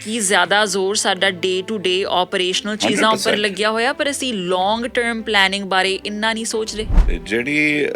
ਕਿ ਜ਼ਿਆਦਾ ਜ਼ੋਰ ਸਾਡਾ ਡੇ ਟੂ ਡੇ ਆਪਰੇਸ਼ਨਲ ਚੀਜ਼ਾਂ ਉੱਪਰ 100% ਲੱਗਿਆ ਹੋਇਆ, ਪਰ ਅਸੀਂ ਲੌਂਗ ਟਰਮ ਪਲੈਨਿੰਗ ਬਾਰੇ ਇੰਨਾ ਨਹੀਂ ਸੋਚ ਰਹੇ। ਤੇ ਜਿਹੜੀ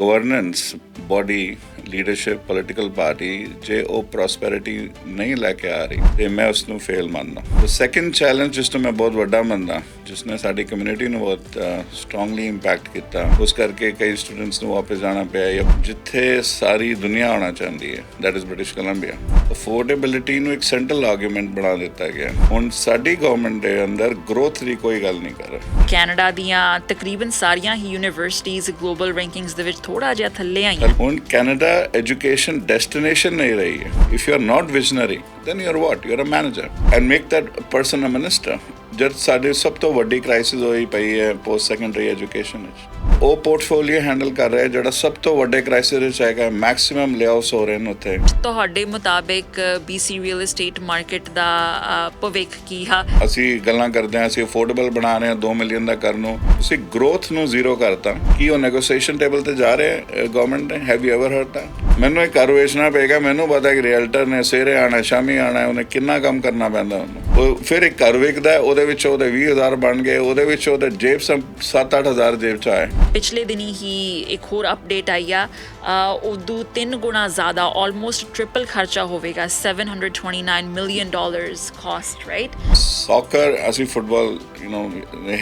governance body leadership political party ਜੇ ਉਹ ਪ੍ਰੋਸਪੈਰਿਟੀ ਨਹੀਂ ਲੈ ਕੇ ਆ ਰਹੀ ਤੇ ਮੈਂ ਉਸ ਨੂੰ ਫੇਲ ਮੰਨਦਾ। ਤੇ ਸੈਕੰਡ ਚੈਲੰਜ ਜਿਸ ਨੂੰ ਮੈਂ ਬਹੁਤ ਵੱਡਾ ਮੰਨਦਾ, ਜਿਸ ਨੇ ਸਾਡੀ ਕਮਿਊਨਿਟੀ ਨੂੰ ਬਹੁਤ ਸਟਰੋਂਗਲੀ ਇੰਪੈਕਟ ਕੀਤਾ, ਉਸ ਕਰਕੇ ਕਈ ਸਟੂਡੈਂਟਸ ਨੂੰ ਵਾਪਸ ਜਾਣਾ ਪਿਆ ਜਾਂ ਜਿੱਥੇ ਸਾਰੀ ਦੁਨੀਆ ਆਉਣਾ ਚਾਹੁੰਦੀ ਹੈ, that is British Columbia. Affordability ਨੂੰ ਇੱਕ ਸੈਂਟਰਲ ਆਰਗੂਮੈਂਟ ਬਣਾ ਦਿੱਤਾ ਗਿਆ। ਹੁਣ ਸਾਡੀ ਗਵਰਨਮੈਂਟ ਦੇ ਅੰਦਰ ਗਰੋਥ ਦੀ ਕੋਈ ਗੱਲ ਨਹੀਂ ਕਰ ਰਹੀ। ਕੈਨੇਡਾ ਦੀਆਂ ਤਕਰੀਬਨ ਸਾਰੀਆਂ ਹੀ ਯੂਨੀਵਰਸਿਟੀਜ਼ ਗਲੋਬਲ ਰੈਂਕਿੰਗਸ ਦੇ ਵਿੱਚ ਥੋੜਾ ਜਿਹਾ ਥੱਲੇ ਆਈਆਂ। ਹੁਣ ਕੈਨੇਡਾ ਐਜੂਕੇਸ਼ਨ ਡੈਸਟੀਨੇਸ਼ਨ ਨਹੀਂ ਰਹੀ ਹੈ। If you are not visionary then you're what? You're a manager and make that person a minister. ਜਦ ਸਾਡੇ ਸਭ ਤੋਂ ਵੱਡੀ ਕ੍ਰਾਈਸਿਸ ਹੋਈ ਪਈ ਹੈ ਪੋਸਟ ਸੈਕੰਡਰੀ ਐਜੂਕੇਸ਼ਨ ਵਿੱਚ, ਉਹ ਪੋਰਟਫੋਲੀਓ ਹੈਂਡਲ ਕਰ ਰਿਹਾ ਜਿਹੜਾ ਸਭ ਤੋਂ ਵੱਡੇ ਕ੍ਰਾਈਸਿਸ ਵਿੱਚ ਹੈਗਾ। ਮੈਕਸਿਮਮ ਲੇਆਫਸ ਹੋ ਰਹੇ ਨੇ ਉੱਥੇ। ਤੁਹਾਡੇ ਮੁਤਾਬਿਕ BC ਰੀਅਲ ਏਸਟੇਟ ਮਾਰਕੀਟ ਦਾ ਭਵਿੱਖ ਕੀ ਹੈ? ਅਸੀਂ ਗੱਲਾਂ ਕਰਦੇ ਹਾਂ, ਅਸੀਂ ਅਫੋਰਡੇਬਲ ਬਣਾ ਰਹੇ ਹਾਂ 2 ਮਿਲੀਅਨ ਦਾ ਕਰਨ ਨੂੰ, ਤੁਸੀਂ ਗਰੋਥ ਨੂੰ ਜ਼ੀਰੋ ਕਰਤਾ। ਕੀ ਉਹ ਨੈਗੋਸੀਏਸ਼ਨ ਟੇਬਲ ਤੇ ਜਾ ਰਹੇ ਗਵਰਨਮੈਂਟ ਨੇ? Have you ever heard that? ਮੈਨੂੰ ਇੱਕ ਘਰ ਵੇਚਣਾ ਪਏਗਾ, ਮੈਨੂੰ ਪਤਾ ਕਿ ਰੀਅਲਟਰ ਨੇ ਸਵੇਰੇ ਆਉਣਾ ਸ਼ਾਮੀ ਆਉਣਾ, ਉਹਨੇ ਕਿੰਨਾ ਕੰਮ ਕਰਨਾ ਪੈਂਦਾ ਉਹਨੂੰ। ਉਹ ਫਿਰ ਇੱਕ ਘਰ ਵੇਚਦਾ, ਉਹਦੇ ਵਿੱਚ ਉਹਦੇ 20,000 ਬਣ ਗਏ, ਉਹਦੇ ਵਿੱਚ ਉਹਦੇ ਜੇਬ 7-8 ਹਜ਼ਾਰ ਜੇਬ 'ਚ ਆਏ। ਪਿਛਲੇ ਦਿਨੀ ਹੀ ਇੱਕ ਹੋਰ ਅਪਡੇਟ ਆਈ ਆ, ਉਦੋਂ 3 ਗੁਣਾ ਜ਼ਿਆਦਾ ਆਲਮੋਸਟ ਟ੍ਰਿਪਲ ਖਰਚਾ ਹੋਵੇਗਾ। $729 million cost, right? ਸੌਕਰ, ਅਸੀਂ football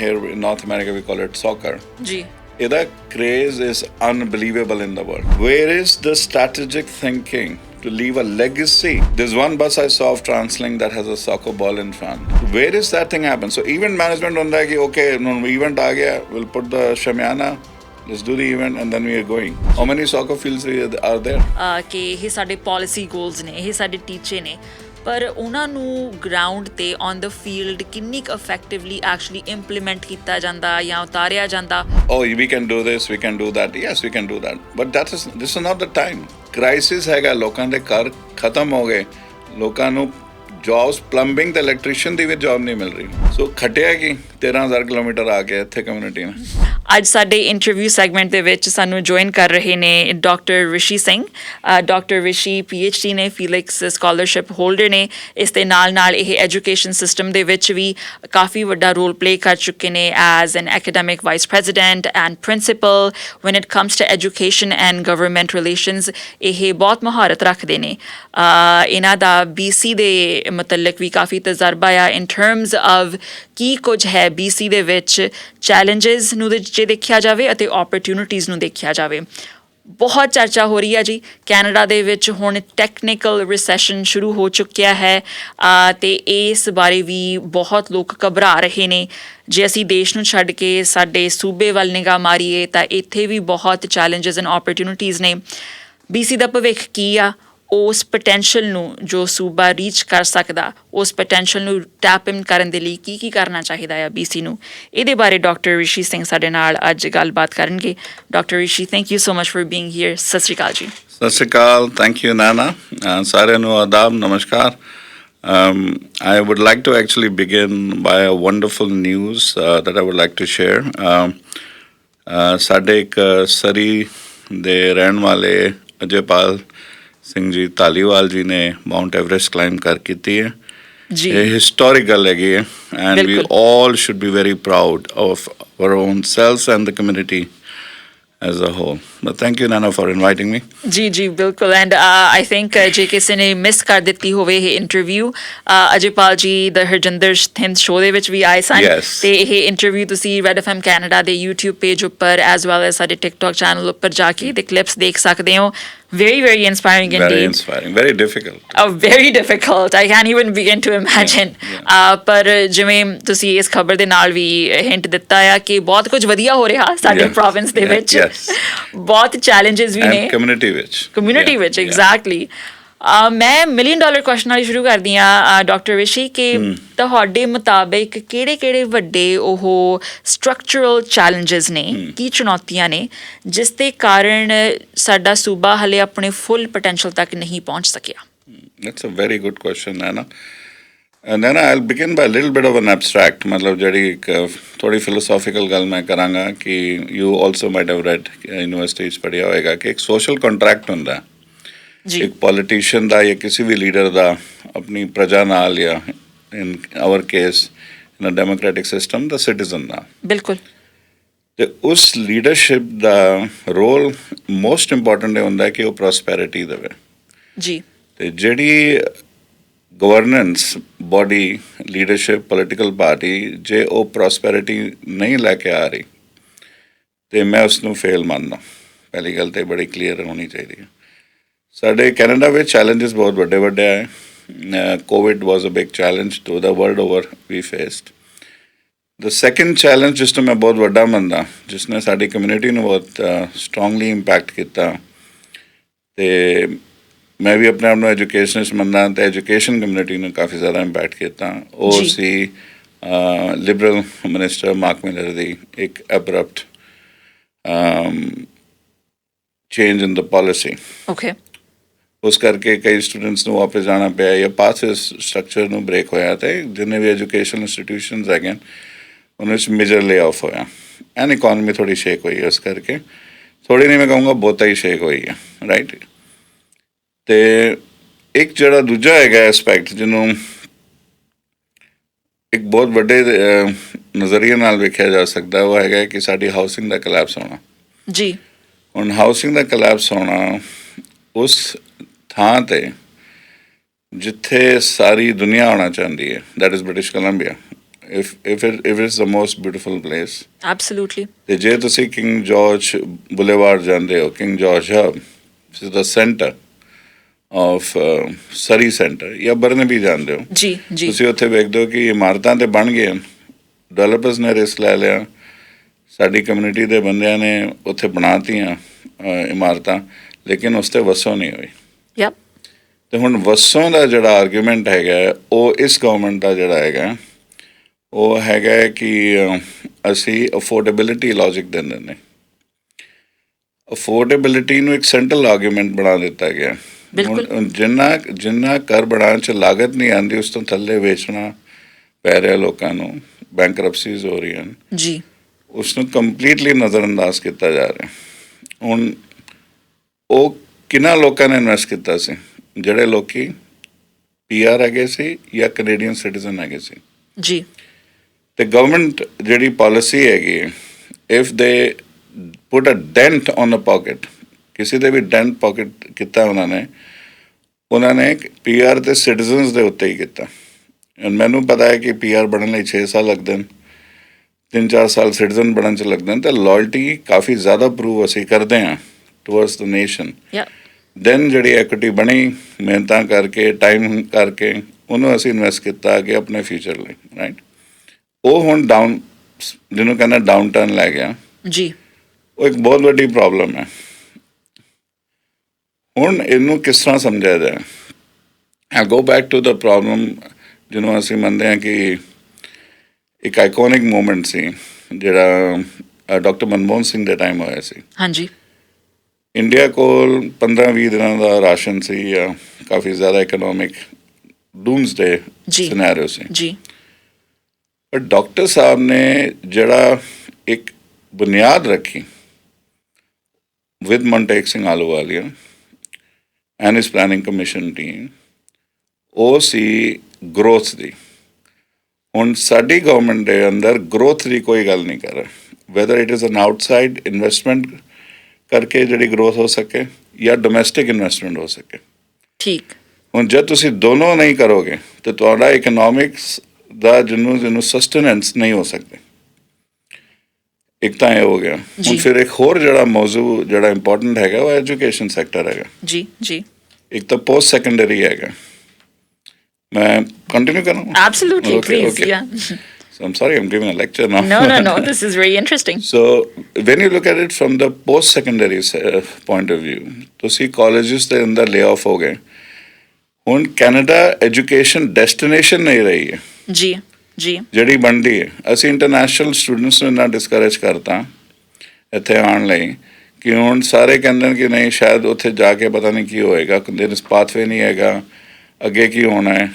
here in North America we call it soccer. ਜੀ। ਇਹਦਾ craze is unbelievable in the world. Where is the strategic thinking to leave a legacy? There's one bus I saw of TransLink that has a soccer ball in front. Where is that thing happen? So event management ਹੁੰਦਾ ਹੈ ਕਿ okay, event ਆ ਗਿਆ, we'll put the shamiana, let's do the event and then we are going. How many soccer fields are there? ਕਿ ਇਹ ਸਾਡੇ policy goals ਨੇ, ਇਹ ਸਾਡੇ ਟੀਚੇ ਨੇ, ਪਰ ਉਹਨਾਂ ਨੂੰ ਗਰਾਊਂਡ ਤੇ ਔਨ ਦ ਫੀਲਡ ਕਿੰਨੀ ਕੁ ਇਫੈਕਟਿਵਲੀ ਐਕਚੁਅਲੀ ਇੰਪਲੀਮੈਂਟ ਕੀਤਾ ਜਾਂਦਾ ਜਾਂ ਉਤਾਰਿਆ ਜਾਂਦਾ? Oh, we can do this, we can do that. Yes, we can do that. But this is not the time. Crisis ਹੈਗਾ, ਲੋਕਾਂ ਦੇ ਘਰ ਖਤਮ ਹੋ ਗਏ, ਲੋਕਾਂ ਨੂੰ ਜੌਬਸ ਪਲੰਬਿੰਗ ਤੇ ਇਲੈਕਟ੍ਰੀਸ਼ੀਅਨ ਦੀ ਵੀ ਜੌਬ ਨਹੀਂ ਮਿਲ ਰਹੀ। ਸੋ ਖਟਿਆ ਕਿ 13,000 ਕਿਲੋਮੀਟਰ ਆ ਕੇ ਇੱਥੇ ਕਮਿਊਨਿਟੀ ਨੇ। ਅੱਜ ਸਾਡੇ ਇੰਟਰਵਿਊ ਸੈਗਮੈਂਟ ਦੇ ਵਿੱਚ ਸਾਨੂੰ ਜੁਆਇਨ ਕਰ ਰਹੇ ਨੇ ਡਾਕਟਰ ਰਿਸ਼ੀ ਸਿੰਘ। ਡਾਕਟਰ ਰਿਸ਼ੀ PhD ਨੇ, ਫੀਲਿਕਸ ਸਕਾਲਰਸ਼ਿਪ ਹੋਲਡਰ ਨੇ। ਇਸ ਦੇ ਨਾਲ ਨਾਲ ਇਹ ਐਜੂਕੇਸ਼ਨ ਸਿਸਟਮ ਦੇ ਵਿੱਚ ਵੀ ਕਾਫੀ ਵੱਡਾ ਰੋਲ ਪਲੇ ਕਰ ਚੁੱਕੇ ਨੇ as an academic vice president and principal when it comes to education and government relations. ਇਹ ਬਹੁਤ ਮਹਾਰਤ ਰੱਖਦੇ ਨੇ। ਇਹਨਾਂ ਦਾ BC ਦੇ ਮਤਲਬ ਵੀ ਕਾਫੀ ਤਜਰਬਾ ਆ ਇਨ ਟਰਮਸ ਆਫ ਕੀ ਕੁਝ ਹੈ BC ਦੇ ਵਿੱਚ, ਚੈਲੰਜਸ ਨੂੰ ਜੇ ਦੇਖਿਆ ਜਾਵੇ ਅਤੇ ਓਪਰਚੁਨਿਟੀਜ਼ ਨੂੰ ਦੇਖਿਆ ਜਾਵੇ। ਬਹੁਤ ਚਰਚਾ ਹੋ ਰਹੀ ਹੈ ਜੀ ਕੈਨੇਡਾ ਦੇ ਵਿੱਚ ਹੁਣ ਟੈਕਨੀਕਲ ਰਿਸੈਸ਼ਨ ਸ਼ੁਰੂ ਹੋ ਚੁੱਕਿਆ ਹੈ ਅਤੇ ਇਸ ਬਾਰੇ ਵੀ ਬਹੁਤ ਲੋਕ ਘਬਰਾ ਰਹੇ ਨੇ। ਜੇ ਅਸੀਂ ਦੇਸ਼ ਨੂੰ ਛੱਡ ਕੇ ਸਾਡੇ ਸੂਬੇ ਵੱਲ ਨਿਗਾਹ ਮਾਰੀਏ ਤਾਂ ਇੱਥੇ ਵੀ ਬਹੁਤ ਚੈਲੰਜਸ ਐਂਡ ਓਪਰਚੁਨਿਟੀਜ਼ ਨੇ। BC ਦਾ ਭਵਿੱਖ ਕੀ ਆ? ਉਸ ਪੋਟੈਂਸ਼ੀਅਲ ਨੂੰ ਜੋ ਸੂਬਾ ਰੀਚ ਕਰ ਸਕਦਾ, ਉਸ ਪੋਟੈਂਸ਼ੀਅਲ ਨੂੰ ਟੈਪ ਇਨ ਕਰਨ ਦੇ ਲਈ ਕੀ ਕਰਨਾ ਚਾਹੀਦਾ ਆ BC ਨੂੰ? ਇਹਦੇ ਬਾਰੇ ਡਾਕਟਰ ਰਿਸ਼ੀ ਸਿੰਘ ਸਾਡੇ ਨਾਲ ਅੱਜ ਗੱਲਬਾਤ ਕਰਨਗੇ। Doctor Rishi, thank you so much for being here. ਸਤਿ ਸ਼੍ਰੀ ਅਕਾਲ ਜੀ। ਸਤਿ ਸ਼੍ਰੀ ਅਕਾਲ। ਥੈਂਕ ਯੂ ਨਾਨਾ। ਸਾਰਿਆਂ ਨੂੰ ਆਦਾਬ, ਨਮਸਕਾਰ। I would like to actually begin by a wonderful news that I would like to share. ਸਾਡੇ ਇੱਕ ਸਰੀ ਦੇ ਰਹਿਣ ਵਾਲੇ ਅਜੇਪਾਲ ਸਿੰਘ ਜੀ ਧਾਲੀਵਾਲ ਜੀ ਨੇ ਮਾਊਂਟ ਐਵਰੈਸਟ ਕਲਾਈਮ ਕਰ ਕੀਤੀ ਹੈ। ਇਹ ਹਿਸਟੋਰਿਕ ਗੱਲ ਹੈਗੀ ਹੈ and we all should be very proud of our own self and the community as a whole. But thank you, Nana, for inviting me. ਜੀ ਬਿਲਕੁਲ। ਐਂਡ ਆਈ ਥਿੰਕ ਜੇ ਕਿਸੇ ਨੇ ਮਿਸ ਕਰ ਦਿੱਤੀ ਹੋਵੇ ਇਹ ਇੰਟਰਵਿਊ, ਅਜੇਪਾਲ ਜੀ ਦ ਹਰਜਿੰਦਰ ਥਿੰਦ ਸ਼ੋਅ ਦੇ ਵਿੱਚ ਵੀ ਆਏ ਸਨ। ਤੇ ਇਹ ਇੰਟਰਵਿਊ ਤੁਸੀਂ ਰੈਡ FM ਕੈਨੇਡਾ ਦੇ YouTube ਪੇਜ ਉੱਪਰ ਐਜ਼ ਵੈਲ ਐਜ਼ ਸਾਡੇ TikTok ਚੈਨਲ ਉੱਪਰ ਜਾ ਕੇ ਇਹਦੇ ਕਲਿੱਪਸ ਦੇਖ ਸਕਦੇ ਹੋ। Very inspiring indeed. Very inspiring. Very difficult. Very difficult. I can't even begin to imagine. ਪਰ ਜਿਵੇਂ ਤੁਸੀਂ ਇਸ ਖਬਰ ਦੇ ਨਾਲ ਵੀ ਹਿੰਟ ਦਿੱਤਾ ਆ ਕਿ ਬਹੁਤ ਕੁਝ ਵਧੀਆ ਹੋ ਰਿਹਾ ਸਾਡੇ ਪ੍ਰੋਵਿੰਸ ਦੇ ਵਿੱਚ। ਬਹੁਤ ਚੈਲੰਜਸ ਵੀ ਨੇ ਕਮਿਊਨਿਟੀ ਵਿੱਚ। ਐਗਜ਼ੈਕਟਲੀ। ਮੈਂ $1 million ਕੁਐਸਚਨ ਨਾਲ ਸ਼ੁਰੂ ਕਰਦੀ ਹਾਂ ਡਾਕਟਰ ਰਿਸ਼ੀ ਕਿ ਤੁਹਾਡੇ ਮੁਤਾਬਿਕ ਕਿਹੜੇ ਵੱਡੇ ਉਹ ਸਟਰਕਚਰਲ ਚੈਲੰਜਸ ਨੇ, ਕੀ ਚੁਣੌਤੀਆਂ ਨੇ ਜਿਸ ਦੇ ਕਾਰਨ ਸਾਡਾ ਸੂਬਾ ਹਲੇ ਆਪਣੇ ਫੁੱਲ ਪੋਟੈਂਸ਼ੀਅਲ ਤੱਕ ਨਹੀਂ ਪਹੁੰਚ ਸਕਿਆ? That's a very good question, Nana. And then I'll begin by a little bit of an abstract, ਮਤਲਬ ਜਿਹੜੀ ਇੱਕ ਥੋੜੀ ਫਿਲੋਸੋਫੀਕਲ ਗੱਲ ਮੈਂ ਕਰਾਂਗਾ ਕਿ you also might have read university 'ਚ ਪੜ੍ਹਿਆ ਹੋਏਗਾ ਕਿ ਇੱਕ ਸੋਸ਼ਲ ਕੰਟਰੈਕਟ ਹੁੰਦਾ ਜੀ ਇੱਕ ਪੋਲੀਟੀਸ਼ੀਅਨ ਦਾ ਜਾਂ ਕਿਸੇ ਵੀ ਲੀਡਰ ਦਾ ਆਪਣੀ ਪ੍ਰਜਾ ਨਾਲ ਜਾਂ in our case in a democratic system ਦਾ ਸਿਟੀਜ਼ਨ ਨਾਲ। ਬਿਲਕੁਲ ਤੇ ਉਸ ਲੀਡਰਸ਼ਿਪ ਦਾ ਰੋਲ ਮੋਸਟ ਇੰਪੋਰਟੈਂਟ ਇਹ ਹੁੰਦਾ ਕਿ ਉਹ ਪ੍ਰੋਸਪੈਰਿਟੀ ਦੇਵੇ। ਜੀ ਤੇ ਜਿਹੜੀ governance body leadership political party ਜੇ ਉਹ ਪ੍ਰੋਸਪੈਰਿਟੀ ਨਹੀਂ ਲੈ ਕੇ ਆ ਰਹੀ ਤੇ ਮੈਂ ਉਸ ਨੂੰ ਫੇਲ ਮੰਨਦਾ। ਪਹਿਲੀ ਗੱਲ ਤੇ ਬੜੀ ਕਲੀਅਰ ਹੋਣੀ ਚਾਹੀਦੀ ਹੈ। ਸਾਡੇ ਕੈਨੇਡਾ ਵਿੱਚ ਚੈਲੰਜਸ ਬਹੁਤ ਵੱਡੇ ਵੱਡੇ ਆਏ। COVID was a big challenge to the world over we faced. The second challenge ਜਿਸ ਨੂੰ ਮੈਂ ਬਹੁਤ ਵੱਡਾ ਮੰਨਦਾ, ਜਿਸ ਨੇ ਸਾਡੀ ਕਮਿਊਨਿਟੀ ਨੂੰ ਬਹੁਤ ਸਟਰੋਂਗਲੀ ਇੰਪੈਕਟ ਕੀਤਾ, ਤੇ ਮੈਂ ਵੀ ਆਪਣੇ ਆਪ ਨੂੰ ਐਜੂਕੇਸ਼ਨਿਸਟ ਮੰਨਦਾ ਤੇ ਐਜੂਕੇਸ਼ਨ ਕਮਿਊਨਿਟੀ ਨੂੰ ਕਾਫੀ ਜ਼ਿਆਦਾ ਇੰਪੈਕਟ ਕੀਤਾ, ਉਹ ਸੀ ਲਿਬਰਲ ਮਿਨਿਸਟਰ ਮਾਰਕ ਮਿਲਰ ਦੀ ਇੱਕ abrupt change in the policy. Okay ਉਸ ਕਰਕੇ ਕਈ ਸਟੂਡੈਂਟਸ ਨੂੰ ਵਾਪਸ ਜਾਣਾ ਪਿਆ ਜਾਂ ਪਾਸ ਸਟਰਕਚਰ ਨੂੰ ਬ੍ਰੇਕ ਹੋਇਆ, ਤੇ ਜਿੰਨੇ ਵੀ ਐਜੂਕੇਸ਼ਨ ਇੰਸਟੀਟਿਊਸ਼ਨਸ ਹੈਗੇ ਉਹਨਾਂ ਵਿੱਚ ਮੇਜਰ ਲੇ ਆਫ ਹੋਇਆ ਐਂਡ ਇਕੋਨਮੀ ਥੋੜ੍ਹੀ ਸ਼ੇਕ ਹੋਈ। ਉਸ ਕਰਕੇ ਥੋੜ੍ਹੀ ਨਹੀਂ ਮੈਂ ਕਹੂੰਗਾ ਬਹੁਤਾ ਹੀ ਸ਼ੇਕ ਹੋਈ ਹੈ, ਰਾਈਟ। ਤੇ ਇੱਕ ਜਿਹੜਾ ਦੂਜਾ ਹੈਗਾ ਐਸਪੈਕਟ ਜਿਹਨੂੰ ਇੱਕ ਬਹੁਤ ਵੱਡੇ ਨਜ਼ਰੀਏ ਨਾਲ ਵੇਖਿਆ ਜਾ ਸਕਦਾ, ਉਹ ਹੈਗਾ ਕਿ ਸਾਡੀ ਹਾਊਸਿੰਗ ਦਾ ਕਲੈਪਸ ਹੋਣਾ। ਜੀ ਹੁਣ ਹਾਊਸਿੰਗ ਦਾ ਕਲੈਪਸ ਹੋਣਾ ਉਸ ਥਾਂ ਤੇ ਜਿੱਥੇ ਸਾਰੀ ਦੁਨੀਆ ਆਉਣਾ ਚਾਹੁੰਦੀ ਹੈ, that is British Columbia. if it's the most beautiful place। Absolutely ਤੇ ਜੇ ਤੁਸੀਂ ਕਿੰਗ ਜਾਰਜ ਬੁਲੇਵਾਰਡ ਜਾਂਦੇ ਹੋ, King George Hub is the centre of Surrey Centre, ਜਾਂ ਬਰਨਬੀ ਜਾਂਦੇ ਹੋ, ਜੀ ਜੀ ਤੁਸੀਂ ਉੱਥੇ ਵੇਖਦੇ ਹੋ ਕਿ ਇਮਾਰਤਾਂ ਤੇ ਬਣ ਗਈਆਂ, ਡਿਵੈਲਪਰਸ ਨੇ ਰਿਸਕ ਲੈ ਲਿਆ, ਸਾਡੀ ਕਮਿਊਨਿਟੀ ਦੇ ਬੰਦਿਆਂ ਨੇ ਉੱਥੇ ਬਣਾਤੀਆਂ ਇਮਾਰਤਾਂ, ਲੇਕਿਨ ਉਸ 'ਤੇ ਵਸੋਂ ਨਹੀਂ ਹੋਈ। ਯਪ ਤੇ ਹੁਣ ਵਸੋਂ ਦਾ ਜਿਹੜਾ ਆਰਗੂਮੈਂਟ ਹੈਗਾ, ਉਹ ਇਸ ਗਵਰਨਮੈਂਟ ਦਾ ਜਿਹੜਾ ਹੈਗਾ ਉਹ ਹੈਗਾ ਕਿ ਅਸੀਂ ਅਫੋਰਡੇਬਿਲਿਟੀ ਲੌਜਿਕ ਦਿੰਦੇ ਨੇ। ਅਫੋਰਡੇਬਿਲਿਟੀ ਨੂੰ ਇੱਕ ਸੈਂਟਰਲ ਆਰਗੂਮੈਂਟ ਬਣਾ ਦਿੱਤਾ ਗਿਆ। ਹੁਣ ਜਿੰਨਾ ਘਰ ਬਣਾਉਣ 'ਚ ਲਾਗਤ ਨਹੀਂ ਆਉਂਦੀ, ਉਸ ਤੋਂ ਥੱਲੇ ਵੇਚਣਾ ਪੈ ਰਿਹਾ ਲੋਕਾਂ ਨੂੰ, ਬੈਂਕਰਪਸੀਜ਼ ਹੋ ਰਹੀਆਂ, ਜੀ ਉਸ ਨੂੰ ਕੰਪਲੀਟਲੀ ਨਜ਼ਰਅੰਦਾਜ਼ ਕੀਤਾ ਜਾ ਰਿਹਾ। ਹੁਣ ਉਹ ਕਿੰਨਾ ਲੋਕਾਂ ਨੇ ਇਨਵੈਸਟ ਕੀਤਾ ਸੀ, ਜਿਹੜੇ ਲੋਕੀ PR ਹੈਗੇ ਸੀ ਜਾਂ ਕੈਨੇਡੀਅਨ ਸਿਟੀਜ਼ਨ ਹੈਗੇ ਸੀ। ਜੀ ਤੇ ਗਵਰਨਮੈਂਟ ਜਿਹੜੀ ਪਾਲਿਸੀ ਹੈਗੀ, if they put a dent on a pocket, ਕਿਸੇ ਦੇ ਵੀ ਡੈਂਟ ਪਾਕਟ ਕੀਤਾ ਉਹਨਾਂ ਨੇ PR ਤੇ ਸਿਟੀਜ਼ਨਸ ਦੇ ਉੱਤੇ ਹੀ ਕੀਤਾ। ਮੈਨੂੰ ਪਤਾ ਹੈ ਕਿ PR ਬਣਨ ਲਈ 6 ਸਾਲ ਲੱਗਦੇ ਨੇ, 3-4 ਸਾਲ ਸਿਟੀਜ਼ਨ ਬਣਨ 'ਚ ਲੱਗਦੇ ਨੇ, ਤੇ ਲਾਇਲਟੀ ਕਾਫੀ ਜ਼ਿਆਦਾ ਪ੍ਰੂਵ ਅਸੀਂ ਕਰਦੇ ਹਾਂ ਟੂਵਰਡਸ ਦ ਨੇਸ਼ਨ। ਦੈਨ ਜਿਹੜੀ ਐਕੁਇਟੀ ਬਣੀ, ਮਿਹਨਤਾਂ ਕਰਕੇ, ਟਾਈਮ ਕਰਕੇ, ਉਹਨੂੰ ਅਸੀਂ ਇਨਵੈਸਟ ਕੀਤਾ ਅੱਗੇ ਆਪਣੇ ਫਿਊਚਰ ਲਈ, ਰਾਈਟ। ਉਹ ਹੁਣ ਡਾਊਨ, ਜਿਹਨੂੰ ਕਹਿੰਦਾ ਡਾਊਨ ਟਰਨ ਲੈ ਗਿਆ ਜੀ, ਉਹ ਇੱਕ ਬਹੁਤ ਵੱਡੀ ਪ੍ਰੋਬਲਮ ਹੈ। ਹੁਣ ਇਹਨੂੰ ਕਿਸ ਤਰ੍ਹਾਂ ਸਮਝਿਆ ਜਾਏ? I go back to the problem ਜਿਹਨੂੰ ਅਸੀਂ ਮੰਨਦੇ ਹਾਂ ਕਿ ਇੱਕ ਆਈਕੋਨਿਕ ਮੂਮੈਂਟ ਸੀ ਜਿਹੜਾ ਡਾਕਟਰ ਮਨਮੋਹਨ ਸਿੰਘ ਦੇ ਟਾਈਮ ਹੋਇਆ ਸੀ। ਹਾਂਜੀ ਇੰਡੀਆ ਕੋਲ 15-20 ਦਿਨਾਂ ਦਾ ਰਾਸ਼ਨ ਸੀ, ਜਾਂ ਕਾਫੀ ਜ਼ਿਆਦਾ ਇਕਨੋਮਿਕ ਡੂਮਸਡੇ ਸਿਨੈਰੀਓ ਸੀ। ਜੀ ਪਰ ਡਾਕਟਰ ਸਾਹਿਬ ਨੇ ਜਿਹੜਾ ਇੱਕ ਬੁਨਿਆਦ ਰੱਖੀ with Montek Singh Ahluwalia and his planning commission team, ਉਹ ਸੀ ਗਰੋਥ ਦੀ। ਹੁਣ ਸਾਡੀ ਗਵਰਨਮੈਂਟ ਦੇ ਅੰਦਰ ਗਰੋਥ ਦੀ ਕੋਈ ਗੱਲ ਨਹੀਂ ਕਰ ਰਿਹਾ, whether it is an outside investment ਕਰਕੇ ਜਿਹੜੀ ਗਰੋਥ ਹੋ ਸਕੇ ਜਾਂ ਡੋਮੈਸਟਿਕ ਇਨਵੈਸਟਮੈਂਟ ਹੋ ਸਕੇ। ਠੀਕ। ਹੁਣ ਜਦ ਤੁਸੀਂ ਦੋਨੋਂ ਨਹੀਂ ਕਰੋਗੇ ਤਾਂ ਤੁਹਾਡਾ ਇਕਨੋਮਿਕਸ ਦਾ ਜਿਹਨੂੰ ਸਸਟੇਨੈਂਸ ਨਹੀਂ ਹੋ ਸਕਦੇ। ਇੱਕ ਤਾਂ ਇਹ ਹੋ ਗਿਆ। ਹੁਣ ਫਿਰ ਇੱਕ ਹੋਰ ਜਿਹੜਾ ਮੌਜੂ ਜਿਹੜਾ ਇੰਪੋਰਟੈਂਟ ਹੈਗਾ ਉਹ ਐਜੂਕੇਸ਼ਨ ਸੈਕਟਰ ਹੈਗਾ। ਜੀ ਜੀ। ਇੱਕ ਤਾਂ ਪੋਸਟ ਸੈਕੰਡਰੀ ਹੈਗਾ। ਮੈਂ ਕੰਟੀਨਿਊ ਕਰਾਂ? Absolutely, please. Yeah. So I'm sorry, I'm giving a lecture now. No. This is very interesting. So when you look at it from the post-secondary point of view, ਤੁਸੀਂ colleges ਦੇ ਅੰਦਰ layoff ਹੋ ਗਏ। ਹੁਣ Canada education destination ਨਹੀਂ ਰਹੀ ਹੈ। ਜੀ ਜੀ। ਜਿਹੜੀ ਬਣਦੀ ਹੈ। ਅਸੀਂ ਇੰਟਰਨੈਸ਼ਨਲ ਸਟੂਡੈਂਟਸ ਨੂੰ ਇੰਨਾ ਡਿਸਕਰੇਜ ਕਰਤਾ ਇੱਥੇ ਆਉਣ ਲਈ ਕਿ ਹੁਣ ਸਾਰੇ ਕਹਿੰਦੇ ਨੇ ਕਿ ਨਹੀਂ, ਸ਼ਾਇਦ ਉੱਥੇ ਜਾ ਕੇ ਪਤਾ ਨਹੀਂ ਕੀ ਹੋਏਗਾ, ਪਾਥਵੇ ਨਹੀਂ ਹੈਗਾ, ਅੱਗੇ ਕੀ ਹੋਣਾ ਹੈ,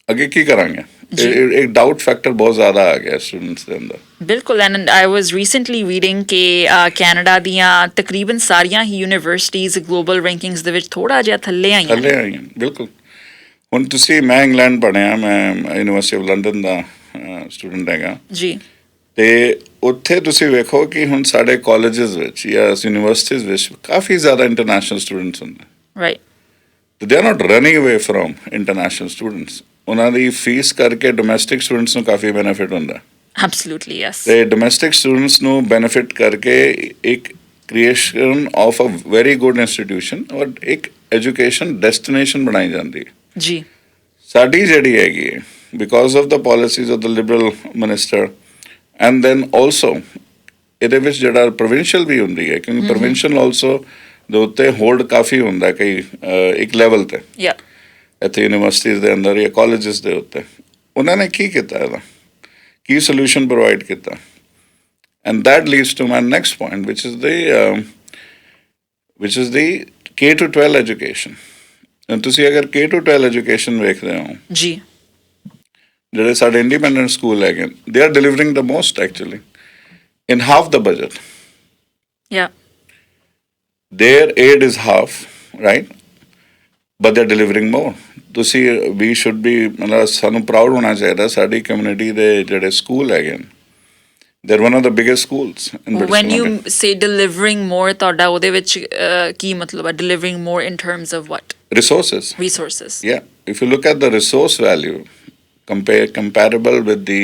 ਅੱਗੇ ਕੀ ਕਰਾਂਗੇ। ਜੀ। ਇੱਕ ਡਾਊਟ ਫੈਕਟਰ ਬਹੁਤ ਜ਼ਿਆਦਾ ਆ ਗਿਆ ਸਟੂਡੈਂਟਸ ਦੇ ਅੰਦਰ। ਬਿਲਕੁਲ and I was recently reading ਕਿ ਕੈਨੇਡਾ ਦੀਆਂ ਤਕਰੀਬਨ ਸਾਰੀਆਂ ਹੀ ਯੂਨੀਵਰਸਿਟੀਜ਼ ਗਲੋਬਲ ਰੈਂਕਿੰਗਸ ਦੇ ਵਿੱਚ ਥੋੜਾ ਜਿਹਾ ਥੱਲੇ ਆਈਆਂ ਥੱਲੇ ਆਈਆਂ ਬਿਲਕੁਲ। ਹੁਣ ਤੁਸੀਂ, ਮੈਂ ਇੰਗਲੈਂਡ ਪੜ੍ਹਿਆ, ਮੈਂ university of London the student ਹੈਗਾ, ਜੀ ਅਤੇ ਉੱਥੇ ਤੁਸੀਂ ਵੇਖੋ ਕਿ ਹੁਣ ਸਾਡੇ ਕਾਲਜਿਸ ਵਿੱਚ ਜਾਂ ਯੂਨੀਵਰਸਿਟੀਜ਼ ਵਿੱਚ ਕਾਫੀ ਜ਼ਿਆਦਾ ਇੰਟਰਨੈਸ਼ਨਲ ਸਟੂਡੈਂਟਸ ਹੁੰਦੇ, right they are not running away from international students. ਉਹਨਾਂ ਦੀ ਫੀਸ ਕਰਕੇ ਡੋਮੈਸਟਿਕ ਸਟੂਡੈਂਟਸ ਨੂੰ ਕਾਫੀ ਬੈਨੀਫਿਟ ਹੁੰਦਾ, ਐਬਸੋਲੂਟਲੀ ਯੈਸ ਅਤੇ ਡੋਮੈਸਟਿਕ ਸਟੂਡੈਂਟਸ ਨੂੰ ਬੈਨੀਫਿਟ ਕਰਕੇ ਇੱਕ creation of a very good institution ਔਰ ਇੱਕ ਐਜੂਕੇਸ਼ਨ ਡੈਸਟੀਨੇਸ਼ਨ ਬਣਾਈ ਜਾਂਦੀ ਹੈ। ਜੀ ਸਾਡੀ ਜਿਹੜੀ ਹੈਗੀ ਹੈ, because of the policies of the Liberal minister, and then also ਇਹਦੇ ਵਿੱਚ ਜਿਹੜਾ ਪ੍ਰੋਵਿੰਸ਼ੀਅਲ ਵੀ ਹੁੰਦੀ ਹੈ, ਕਿਉਂਕਿ ਪ੍ਰੋਵਿੰਸ਼ੀਅਲ ਆਲਸੋ ਦੇ ਉੱਤੇ ਹੋਲਡ ਕਾਫੀ ਹੁੰਦਾ ਕਈ ਇੱਕ ਲੈਵਲ 'ਤੇ ਯਾ ਇੱਥੇ ਯੂਨੀਵਰਸਿਟੀਜ਼ ਦੇ ਅੰਦਰ ਜਾਂ ਕਾਲਜਿਸ ਦੇ ਉੱਤੇ। ਉਹਨਾਂ ਨੇ ਕੀ ਕੀਤਾ ਇਹਦਾ, ਕੀ ਸੋਲਿਊਸ਼ਨ ਪ੍ਰੋਵਾਈਡ ਕੀਤਾ, and that leads to my next point which is the K-12 education. ਤੁਸੀਂ ਅਗਰ K-12 ਐਜੂਕੇਸ਼ਨ ਵੇਖਦੇ ਹੋ, ਜੀ ਜਿਹੜੇ ਸਾਡੇ ਇੰਡੀਪੈਂਡੈਂਟ ਸਕੂਲ ਹੈਗੇ, they are delivering the most actually in half the budget. ਯਾ Their aid is half, right? But they're delivering more. ਤੁਸੀਂ we should be, ਮਤਲਬ ਸਾਨੂੰ ਪ੍ਰਾਊਡ ਹੋਣਾ ਚਾਹੀਦਾ ਸਾਡੀ ਕਮਿਊਨਿਟੀ ਦੇ ਜਿਹੜੇ ਸਕੂਲ ਹੈਗੇ ਨੇ, they're one of the biggest schools in British when you Columbia. say delivering more ਤੁਹਾਡਾ ਉਹਦੇ ਵਿੱਚ ਕੀ ਮਤਲਬ ਹੈ delivering more in terms of what Resources. resources Yeah. If you look at the resource value, comparable with